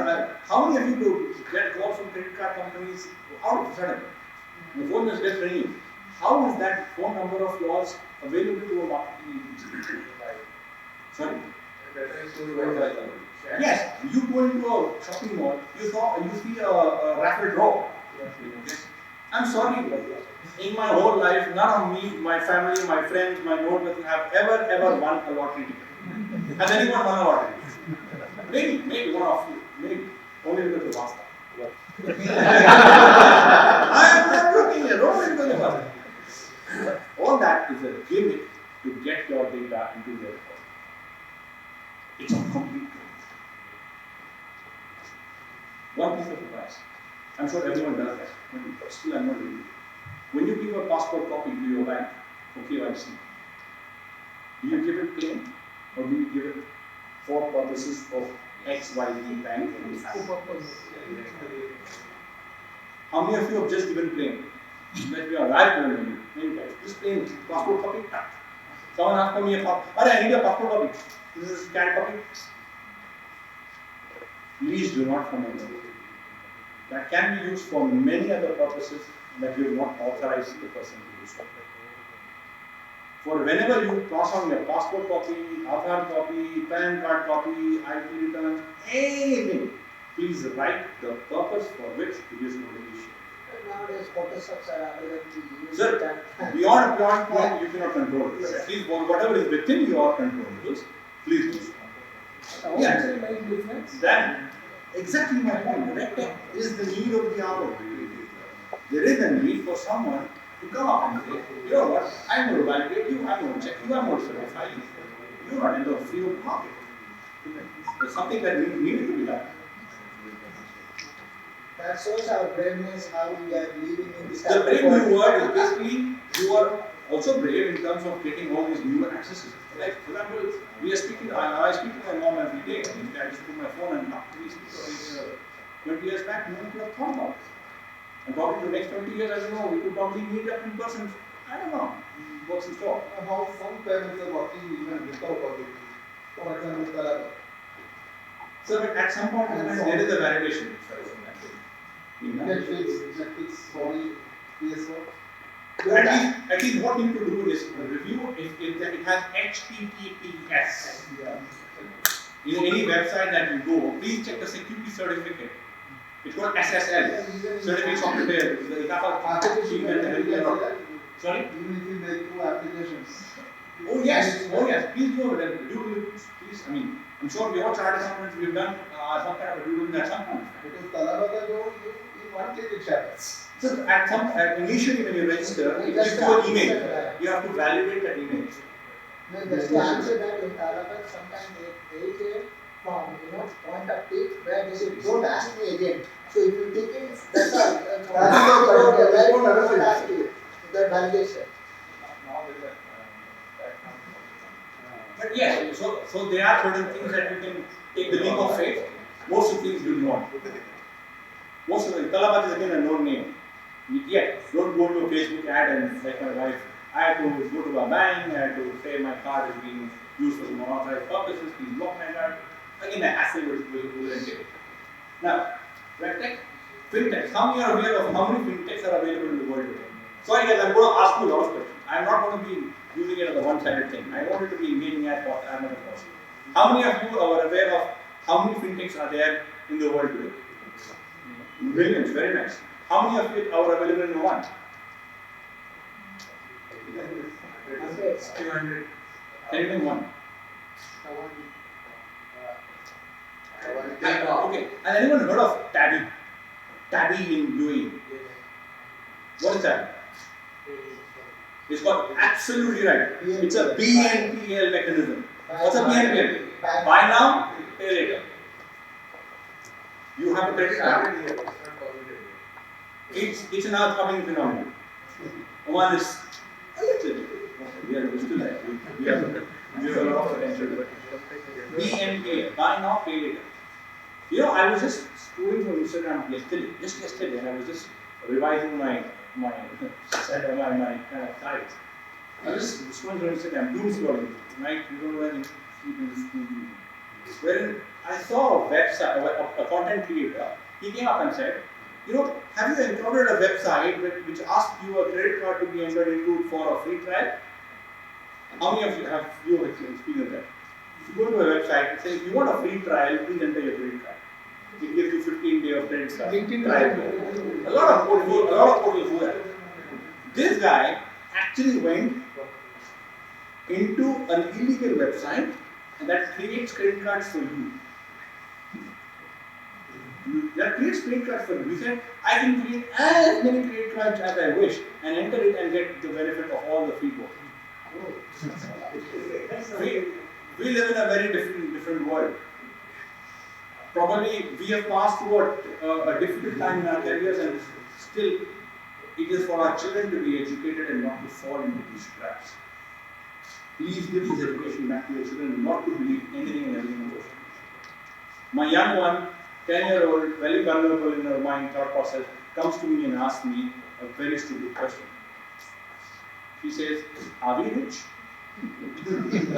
how many of you do get calls from credit card companies out of a sudden? The phone is just ringing. How is that phone number of yours available to a marketing agency? Sorry? Yes, you go into a shopping mall, you see a raffle draw. I'm sorry, in my whole life, none of me, my family, my friends, my neighbors have ever won a lottery ticket. Has anyone won a lottery ticket? Maybe one of you, maybe. Only because of Muscat. I am not looking here, only because of Muscat. All that is a gimmick to get your data into their record. It's a complete gimmick. One piece of advice. I'm sure everyone does that, but still I'm not doing it. When you give a passport copy to your bank for KYC, do you give it plain or do you give it for purposes of XYZ bank? How many of you have just given plain? That we are right going to just plain passport copy. Someone asked me a passport. I need a passport copy. This is a scanned copy. Please do not comment. That can be used for many other purposes that you have not authorized the person to use. For whenever you cross on your passport copy, Aadhaar copy, PAN card copy, IT return, anything, please write the purpose for which it is going to be issued. Nowadays, Photoshops are available to use. Sir, beyond a point you cannot control it. At least whatever is within your controls, please do so. Yeah, that exactly my point. RegTech is the need of the hour. There is a need for someone to come up and say, you know what, I'm going to validate you, I'm going to check you, I'm going to certify you. You're not in the field market. There's something that needed to be done. That shows our braveness, how we are living in this. The brave new word is basically you are also brave in terms of getting all these new accesses. Like, for example, I speak to my mom every day. I just put my phone and talk to these people. 20 years back, no one could have thought about it. And probably the next 20 years, I don't know, we could probably meet up in person. I don't know. What's in store? How some parents are working even without public. For example, Talaba. So, but at some point, there is a validation. Netflix, Sony, PS4. At least what you need to do is review if it has HTTPS. In any website that you go, please check the security certificate. It's called SSL, Certificate Software. Sorry? Even if you make two applications. Oh yes, please do it. Please, I mean, I'm sure we all chartered accountants, we've done some kind of a due diligence at some point. Because Talaba, in one click it happens. So initially when you register, it gives you an email. You have to validate that email. No, just to answer that, in Talaba, sometimes they take a form, point of tick, where they say, don't ask me again. So if you take it, that's all. Don't ask you. The validation. But yes, so there are certain things that you can take the leap of faith. Most of the things you not. Most of the Talabat is again a known name. Yet, don't go to a Facebook ad and like my wife, I had to go to a bank, I had to say my card is being used for some unauthorized purposes, please block my card. Again, the hassle will entail. Now, RegTech, Fintech. How many are aware of how many Fintechs are available in the world today? Sorry guys, I'm going to ask you a lot of questions. I'm not going to be using it as a one-sided thing. I want it to be engaging as much as possible. How many of you are aware of how many Fintechs are there in the world today? Millions, very nice. How many of you are available in one? It's 200. Can you name one? Okay. Has anyone heard of Tabby? Tabby in UAE. What is that? It's got absolutely right. It's a BNPL mechanism. What's a BNPL? Buy now, pay later. You have a credit card. It's an upcoming phenomenon. One is a little bit. We are still there. We have a lot of potential. BNPL, buy now, pay later. You know, I was just scrolling through Instagram yesterday, and I was just revising my sites. I was just scrolling through Instagram, doom scrolling, right? You don't know when you sleep in this doom. Wherein I saw a website, a content creator. He came up and said, you know, have you encountered a website which asks you a credit card to be entered into for a free trial? How many of you have experienced that? If you go to a website, it says, if you want a free trial, please enter your credit card. It gives you 15 days of credit card. A lot of portals do that. This guy actually went into an illegal website and that creates credit cards for you. That creates credit cards for you. He said, I can create as many credit cards as I wish and enter it and get the benefit of all the free work. We live in a very different world. Probably we have passed through a difficult time in our careers, and still it is for our children to be educated and not to fall into these traps. Please give this education back to your children, not to believe anything and everything. My young one, 10-year-old, very vulnerable in her mind, thought process, comes to me and asks me a very stupid question. She says, are we rich? And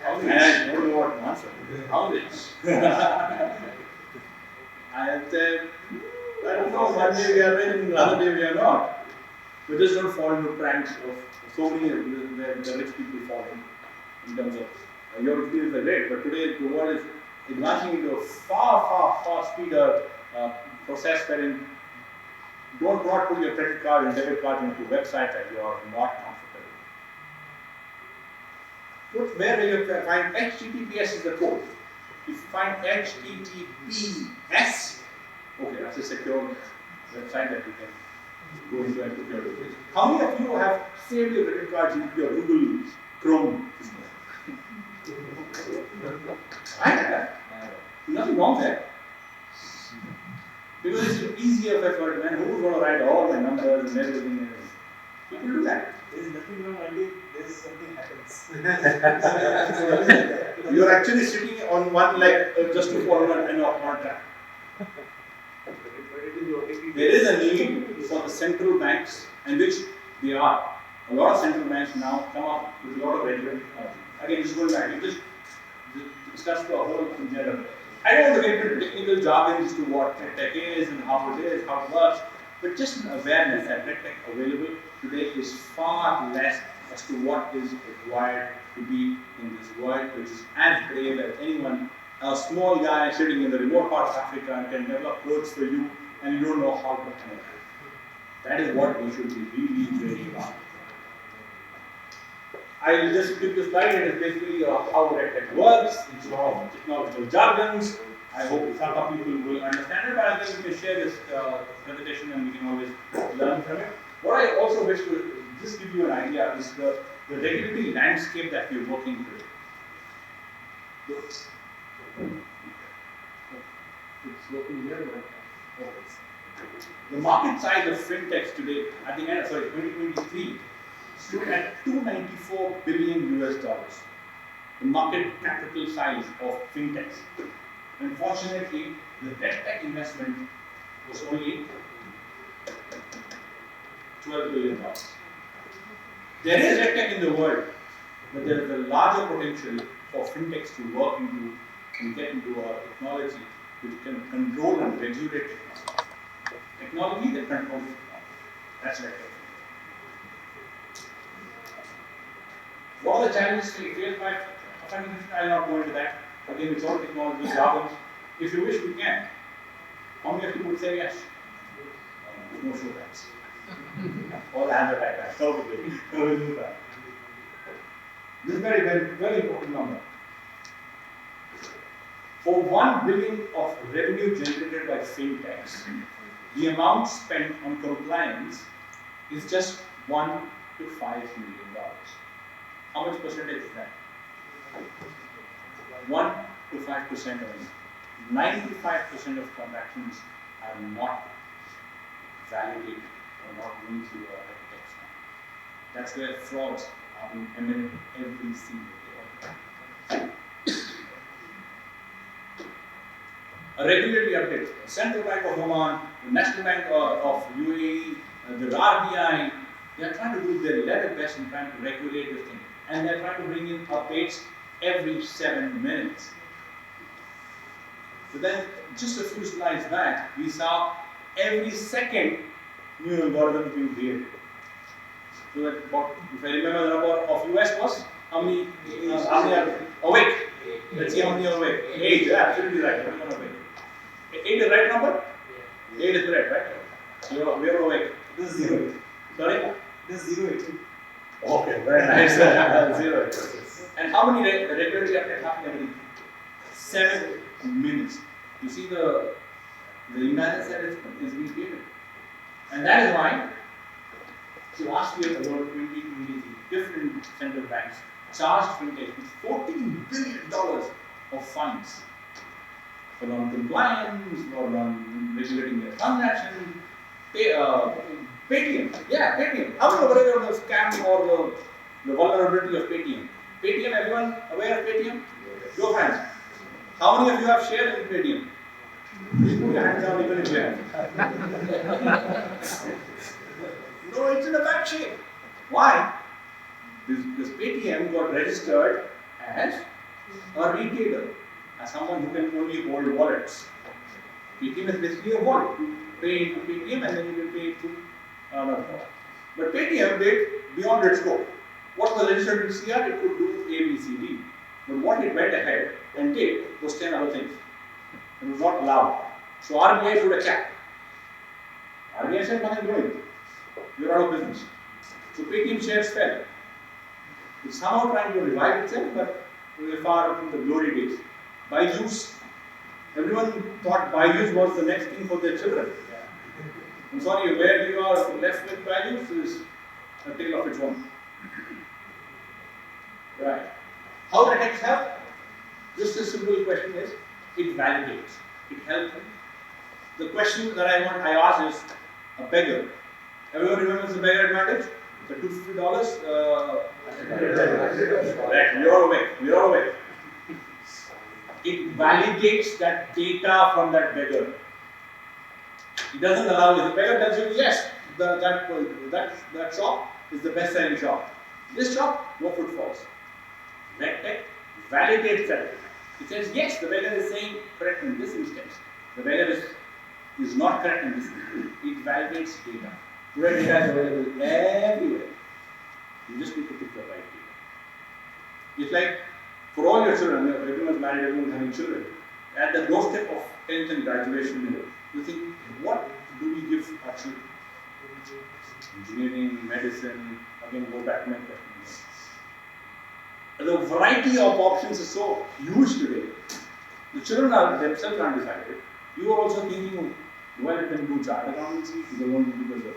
I don't know what to answer. How rich? I said, I don't know, one day we are rich and the other day we are not. We just don't fall into pranks of so many where the rich people fall in terms of your experience are great, but today the world is advancing into a far speeder process wherein don't not put your credit card and debit card into websites that you are not comfortable. Put where you find HTTPS is the code. If you find HTTPS, okay, that's a secure website that you can go into and secure it. How many of you have saved your credit cards into your Google Chrome system? I have. Nothing wrong there. Because it's an easier effort, man. Who's going to write all the numbers and everything? People do that. There is nothing wrong until there's something happens. You're actually sitting on one leg just to follow an track. There is a need for the central banks, and which they are. A lot of central banks now come up with a lot of regulatory. Again, just going back, just discuss the whole in general. I don't want to get into technical jargon as to what tech is and how it is, how it works, but just an awareness that tech available today is far less as to what is required to be in this world, which is as brave as anyone. A small guy sitting in the remote part of Africa can develop clothes for you, and you don't know how to connect. That is what we should be really about. I will just click the slide. It is basically how RegTech works. It's a lot of technological jargons. I hope some people will understand it, but then we can share this presentation and we can always learn from it. What I also wish to just give you an idea is the regulatory landscape that we're working today. It's working here, but the market size of fintechs today at the end of 2023 stood at $294 billion. The market capital size of fintechs. Unfortunately, the RegTech investment was only $12 billion. There is RegTech in the world, but there is a larger potential for fintechs to work into and get into our technology which can control and regulate technology. Technology that controls technology. That's RegTech. What are the challenges faced by funding? I will not go into that. Again, it's all technology jargons. If you wish, we can. How many of you would say yes? No show hands. All hands are like that. Okay, we'll do that. This is very important number. For 1 billion of revenue generated by fintechs, the amount spent on compliance is just $1 to $5 million. How much percentage is that? 1 to 5% only. 95% of transactions are not validated or not going through a text. That's where frauds are being eminent every single day. A regulatory update. The Central Bank of Oman, the National Bank of UAE, the RBI, they are trying to do their level best in trying to regulate this thing. And they are trying to bring in updates every 7 minutes. So then, just a few slides back, we saw every second new algorithm being created. So that about, if I remember the number of US was, how many are awake? Let's see how many are awake. 8, yeah, absolutely right. Everyone awake. 8 is the right number? 8 is correct, right? We are awake. This is 0. Sorry? This is 0. Okay, very nice. 0. And how many regularly updates happen every 7 minutes? You see the imbalance that is being created. And that is why last year, about 2023, different central banks charged fintech with $14 billion of fines for non-compliance, for non-regulating their transactions. Paytm, yeah, Paytm. How many are aware of the scam or the vulnerability of Paytm? Paytm, everyone aware of Paytm? Your hands. How many of you have shares in Paytm? Please put your hands down even if you have. No, it's in a bad shape. Why? Because Paytm got registered as a retailer, as someone who can only hold wallets. Paytm is basically a wallet. You pay into Paytm and then you will pay through another wallet. But Paytm did beyond its scope. What was registered in CR, it could do A, B, C, D. But what it went ahead and did was 10 other things. It was not allowed. So RBI put a cap. RBI said nothing doing. You're out of business. So Paytm shares fell. It's somehow trying to revive itself, but we are far from the glory days. Byju's, everyone thought Byju's was the next thing for their children. I'm sorry, where you are left with Byju's is a tale of its own. Right. How the text help? Just a simple question is, it validates. It helps. The question that I asked is a beggar. Everyone remembers the beggar advantage? The $250? Correct. We are awake. We are awake. It validates that data from that beggar. It doesn't allow you. The beggar tells you, yes, that shop is the best selling shop. This shop, no footfalls. RegTech validates that. It says, yes, the beggar is saying correct in this instance. The beggar is not correct in this instance. It validates data. Today data is available everywhere. You just need to pick the right data. It's like for all your children, everyone's married, everyone's having children. At the doorstep of 10th and graduation, you think, what do we give our children? Engineering, medicine, again, go back to my question. The variety of options is so huge today. The children are themselves undecided. You are also thinking, do I let them do chartered accountancy? Do they want to do because of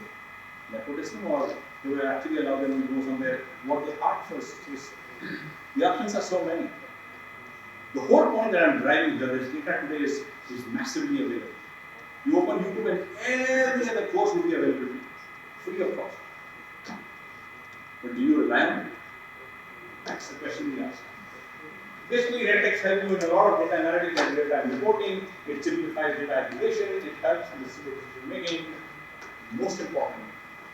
nepotism, or do I actually allow them to go somewhere what their heart first is? The options are so many. The whole point that I'm driving here is data today is massively available. You open YouTube and every other course will be available to you, free of cost. But do you rely on it? That's the question we ask. Basically, RegTech helps you in a lot of data analytics and data reporting. It simplifies data aggregation. It helps in decision making. Most important,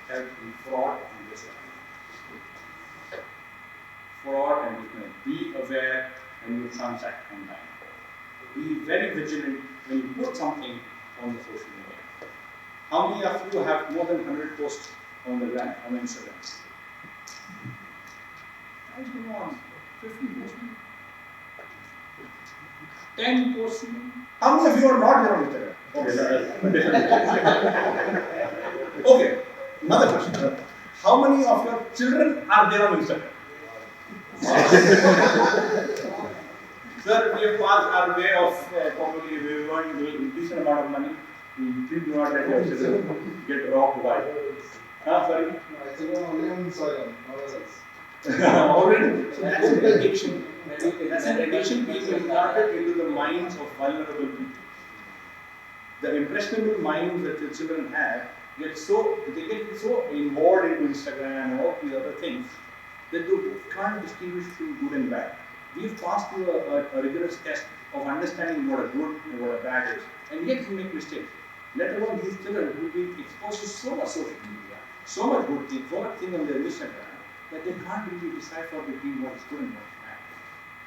helps in fraud and risk. Fraud and risk. Be aware when you transact online. Be very vigilant when you put something on the social media. How many of you have more than 100 posts on the gram, on Instagram? Come on, 50 posts. 10 posts. How many of you are not there on Instagram? Okay, okay, another question. How many of your children are there on Instagram? Sir, we have passed our way of probably we earned a decent amount of money. Please do not let your children get robbed by. Sorry? It's only on soil, Already. So that's an addiction. That's an addiction being implanted into the minds of vulnerable people. The impressionable minds that the children have they get so involved into Instagram and all these other things that they can't distinguish between good and bad. We've passed through a rigorous test of understanding what a good and what a bad is, and yet we make mistakes. Let alone these children who've been exposed to so much social media, so much good things, so much thing on their Instagram, that they can't really decipher between what is good and what is bad.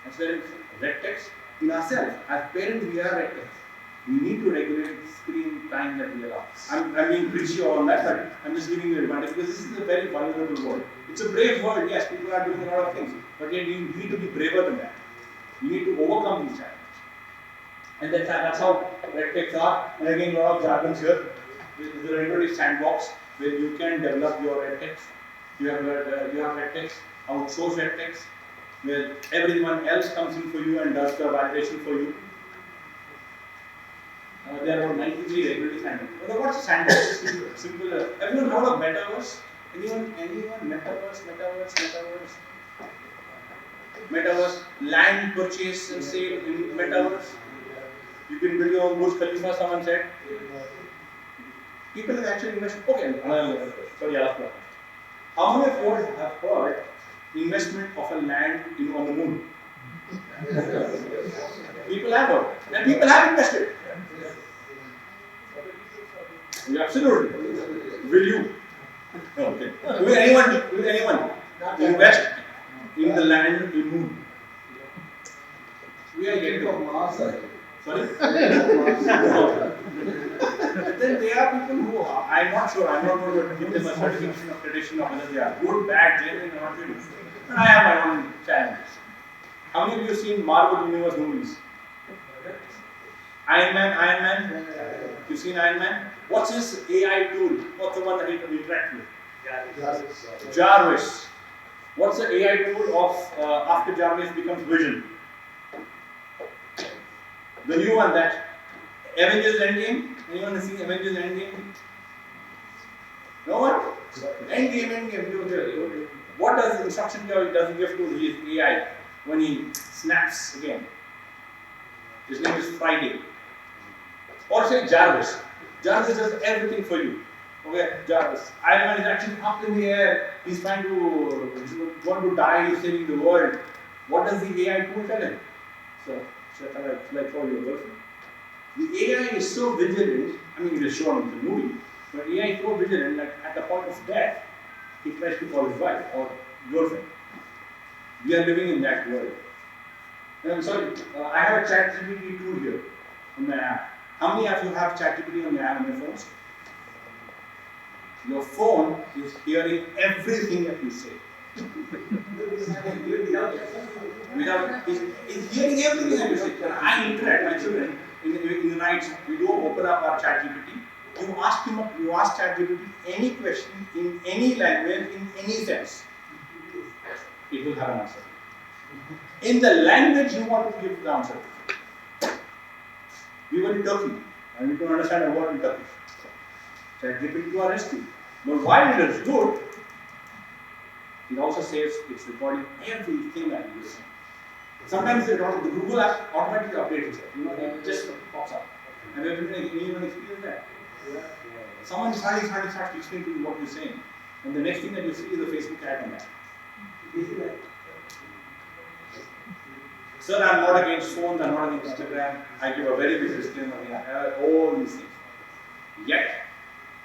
That's where red text in ourselves, as parents, we are red text. We need to regulate screen time that we allow. I'm being preachy on that, but I'm just giving you a reminder because this is a very vulnerable world. It's a brave world, yes, people are doing a lot of things, but yet you need to be braver than that. You need to overcome these challenges. And that's how red text are. And again, a lot of jargons here. There's a regulatory sandbox where you can develop your red text. You have red text, outsource red text, where everyone else comes in for you and does the validation for you. There are about 93 regulatory sandboxes. But what's a sandbox? Simple. Everyone heard of metaverse? Anyone? Metaverse, land purchase and sale in metaverse. You can build your own Burj Khalifa, someone said. People have actually invested. Okay, sorry, I'll ask you. How many of you have heard investment of a land on the moon? People have heard. And people have invested. Yeah, absolutely. Will you? Okay. Will anyone invest in the land in moon? We are yet to Mars. Sorry? Then there are people who are, I'm not sure, I'm not going to give them a certification of tradition of whether they are good, bad, genuine, or not really. But I have my own challenges. How many of you have seen Marvel Universe movies? Iron Man? You've seen Iron Man? What's his AI tool? What's the one that he can interact with? Jarvis. What's the AI tool of after Jarvis becomes Vision? The new one that Avengers Endgame? Anyone has seen Avengers Endgame? No one? Endgame. What does the instruction doesn't give to his AI when he snaps again? His name is Friday. Or say Jarvis. Jarvis does everything for you. Okay, Jarvis. Iron Man is actually up in the air. He's trying to want to die. He's saving the world. What does the AI tool tell him? So, shall I call your girlfriend? The AI is so vigilant. I mean, it is shown in the movie. But AI is so vigilant that at the point of death, he tries to call his wife or girlfriend. We are living in that world. I'm sorry, I have a ChatGPT tool here on my app. How many of you have ChatGPT on your app on your phones? Your phone is hearing everything that you say. It's hearing everything that you say. When I interact with my children in the nights, we do open up our ChatGPT. You ask ChatGPT any question in any language, in any sense. It will have an answer. In the language you want to give the answer. We were in Turkey, and we couldn't understand a word in Turkish. ChatGPT to our rescue. But while it is good, it also says it's recording everything that you say. Sometimes the Google app automatically updates itself. It just pops up. And anyone experience that? Someone starts listening to what you're saying, and the next thing that you see is a Facebook ad on that. Sir, I'm not against phones, I'm not against Instagram. I give a very big disclaimer here. All these things. Yet,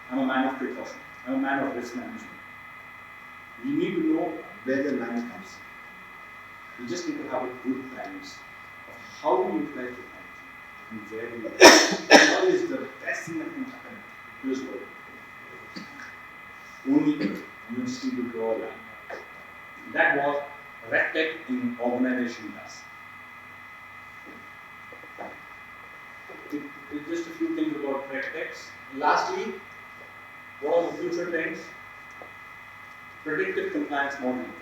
I'm a man of precaution. I'm a man of risk management. We need to know where the line comes. We just need to have a good balance of how we utilize technology and where we what is the best thing that can happen to this world. Only you just need to draw a line. That was RegTech in organization does. Just a few things about RegTechs. Lastly, what are the future trends? predictive compliance modeling.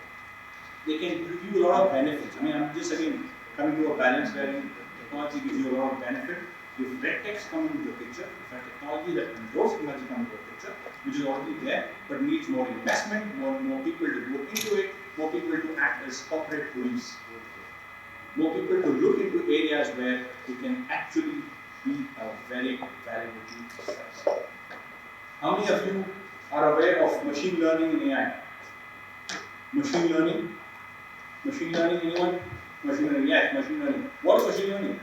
They can give you a lot of benefits. I mean, I'm just again coming to a balance wherein technology gives you a lot of benefit. If red text comes into the picture, if a technology that controls technology comes into the picture, which is already there, but needs more investment, more people to look into it, more people to act as corporate police, more people to look into areas where it can actually be a very valuable tool. How many of you are aware of machine learning and AI? Machine learning? Machine learning, anyone? Machine learning, yes, machine learning. What is machine learning?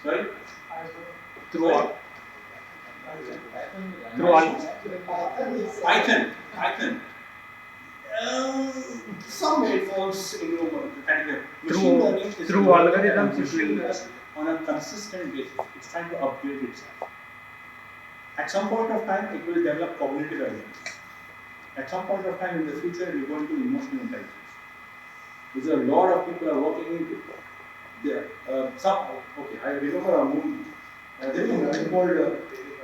Sorry? Through all. Through all. Python. Some may falls into a category. Machine learning is through algorithms, machine learns on a consistent basis. It's trying to upgrade itself. At some point of time, it will develop cognitive abilities. At some point of time in the future, it will go into emotional intelligence. There's a lot of people are working into there. I remember a movie. There was a movie called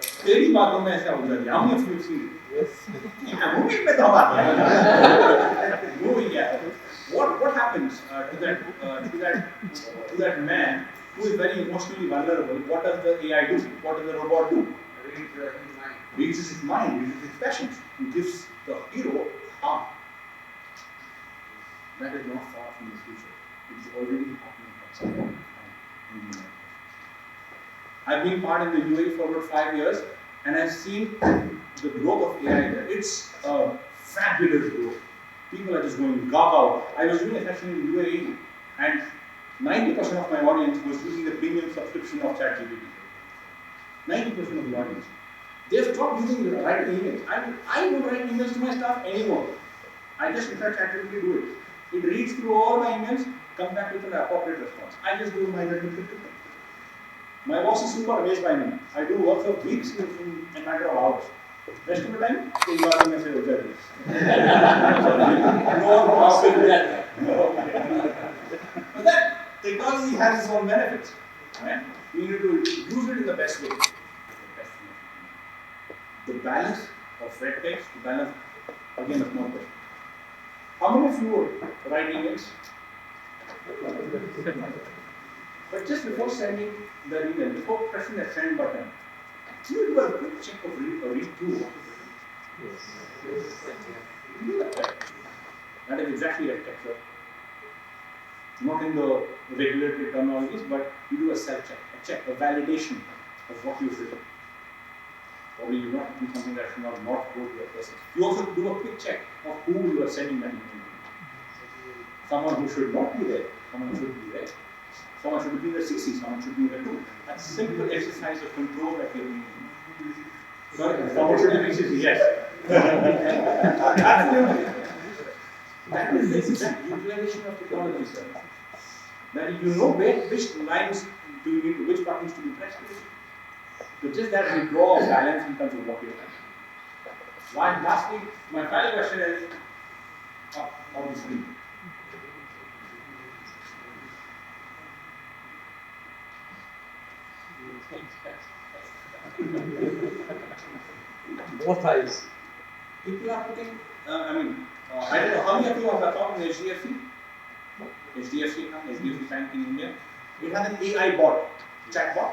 Teri Baaton Mein Aisa Ho Jati. How many of you have seen it? Yes. Yeah, movie mein to baat movie, yeah. What happens to that man who is very emotionally vulnerable? What does the AI do? What does the robot do? Reads his mind, reads his expressions, and gives the hero harm. That is not far from the future. It is already happening at some point in the United. I've been part in the UAE for about 5 years, and I've seen the growth of AI there. It's a fabulous growth. People are just going gaga. I was doing a session in UAE, and 90% of my audience was using the premium subscription of ChatGPT. 90% of the audience. They've stopped using the writing emails. I don't write emails to my staff anymore. I just let ChatGPT do it. It reads through all my emails, comes back with an appropriate response. I just do my little bit. My boss is super amazed by me. I do work for weeks in a matter of hours. Rest of the time, they got a message of that. But that technology has its own benefits. Right? We need to use it in the best way. The balance of red text, the balance, again, a small question. How many of you write emails? But just before sending the email, before pressing the send button, do you do a quick check of read through what is written? Yes. That is exactly red text. Not in the regulatory terminologies, but you do a self-check, a validation of what you've written. Or you not do something that should not go to a person. You also do a quick check of who you are sending that email to. Someone who should not be there, someone should be there. Someone should be in the CC, someone should be in the 2. That's a simple exercise of control that you're doing. Sorry, someone should be in the CC, yes. Absolutely. That is the exact utilization of technology, sir. That you know which lines do you need, which buttons to be pressed. So just that we draw a balance in terms of what you're doing. Lastly, my final question is up on the screen. Both eyes. People are putting, I don't know, how many of you have a account in HDFC? HDFC Bank in India. It has an AI bot, chatbot.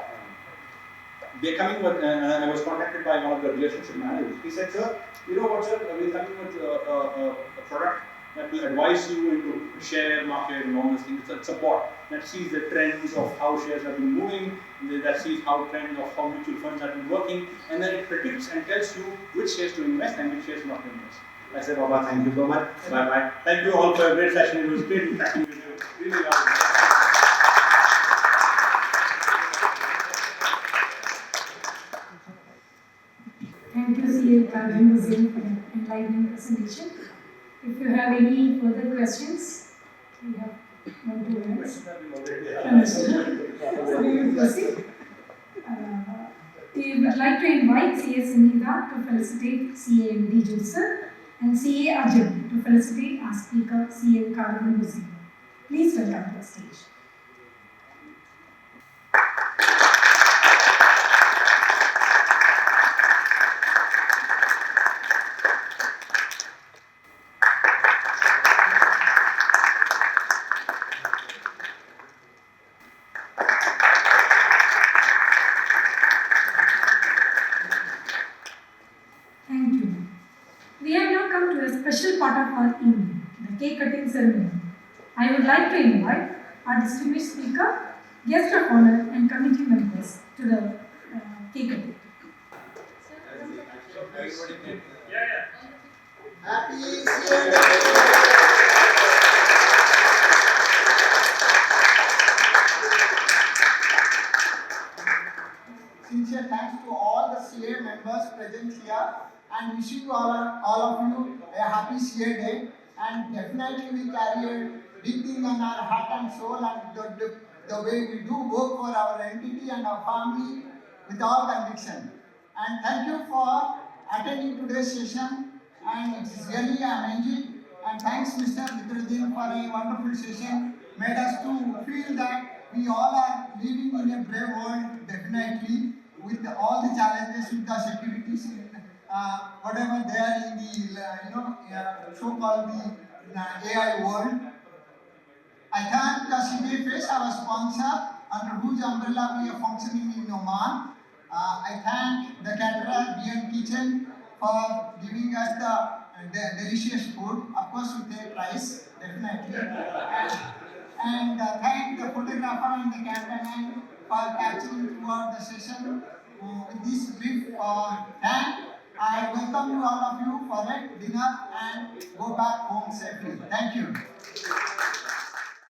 They're coming with, I was contacted by one of the relationship managers. He said, sir, you know what, sir, we're coming with a product that will advise you into share market and all these things. It's a bot that sees the trends of how shares have been moving, that sees how trends of how mutual funds have been working, and then it predicts and tells you which shares to invest and which shares not to invest. I said, Baba, thank you so much. Bye-bye. Thank you all for a great session. It was great interacting with you. Really lovely. Thank you, CA Kavin Hussain, for an enlightening presentation. If you have any further questions, we have 1 2 minutes. Understood. So we will proceed. We would like to invite CA Sunita to felicitate CA MD Joseph and CA Ajay to felicitate our speaker, CA Kavin Hussain. Please welcome to the stage. now come to a special part of our evening, the cake cutting ceremony. I would like to invite our distinguished speaker, guest of honor, and committee members to the cake cutting. Happy CA Day! Sincere thanks to all the CA members present here and wishing you all of you a happy CA Day. And definitely we carry a big thing on our heart and soul, and the way we do work for our entity and our family with all conviction. And thank you for attending today's session, and it's really amazing. And thanks Mr. Vitradin for a wonderful session, made us to feel that we all are living in a brave world, definitely, with all the challenges with the securities in whatever they are in the so-called the AI world. I thank CBFS, our sponsor, under whose umbrella we are functioning in Oman. I thank the caterer, BN Kitchen, for giving us the delicious food, of course with a price, definitely. And thank the photographer and the cameraman for capturing throughout the session. With this brief thank, I welcome you all of you for a dinner and go back home safely. Thank you.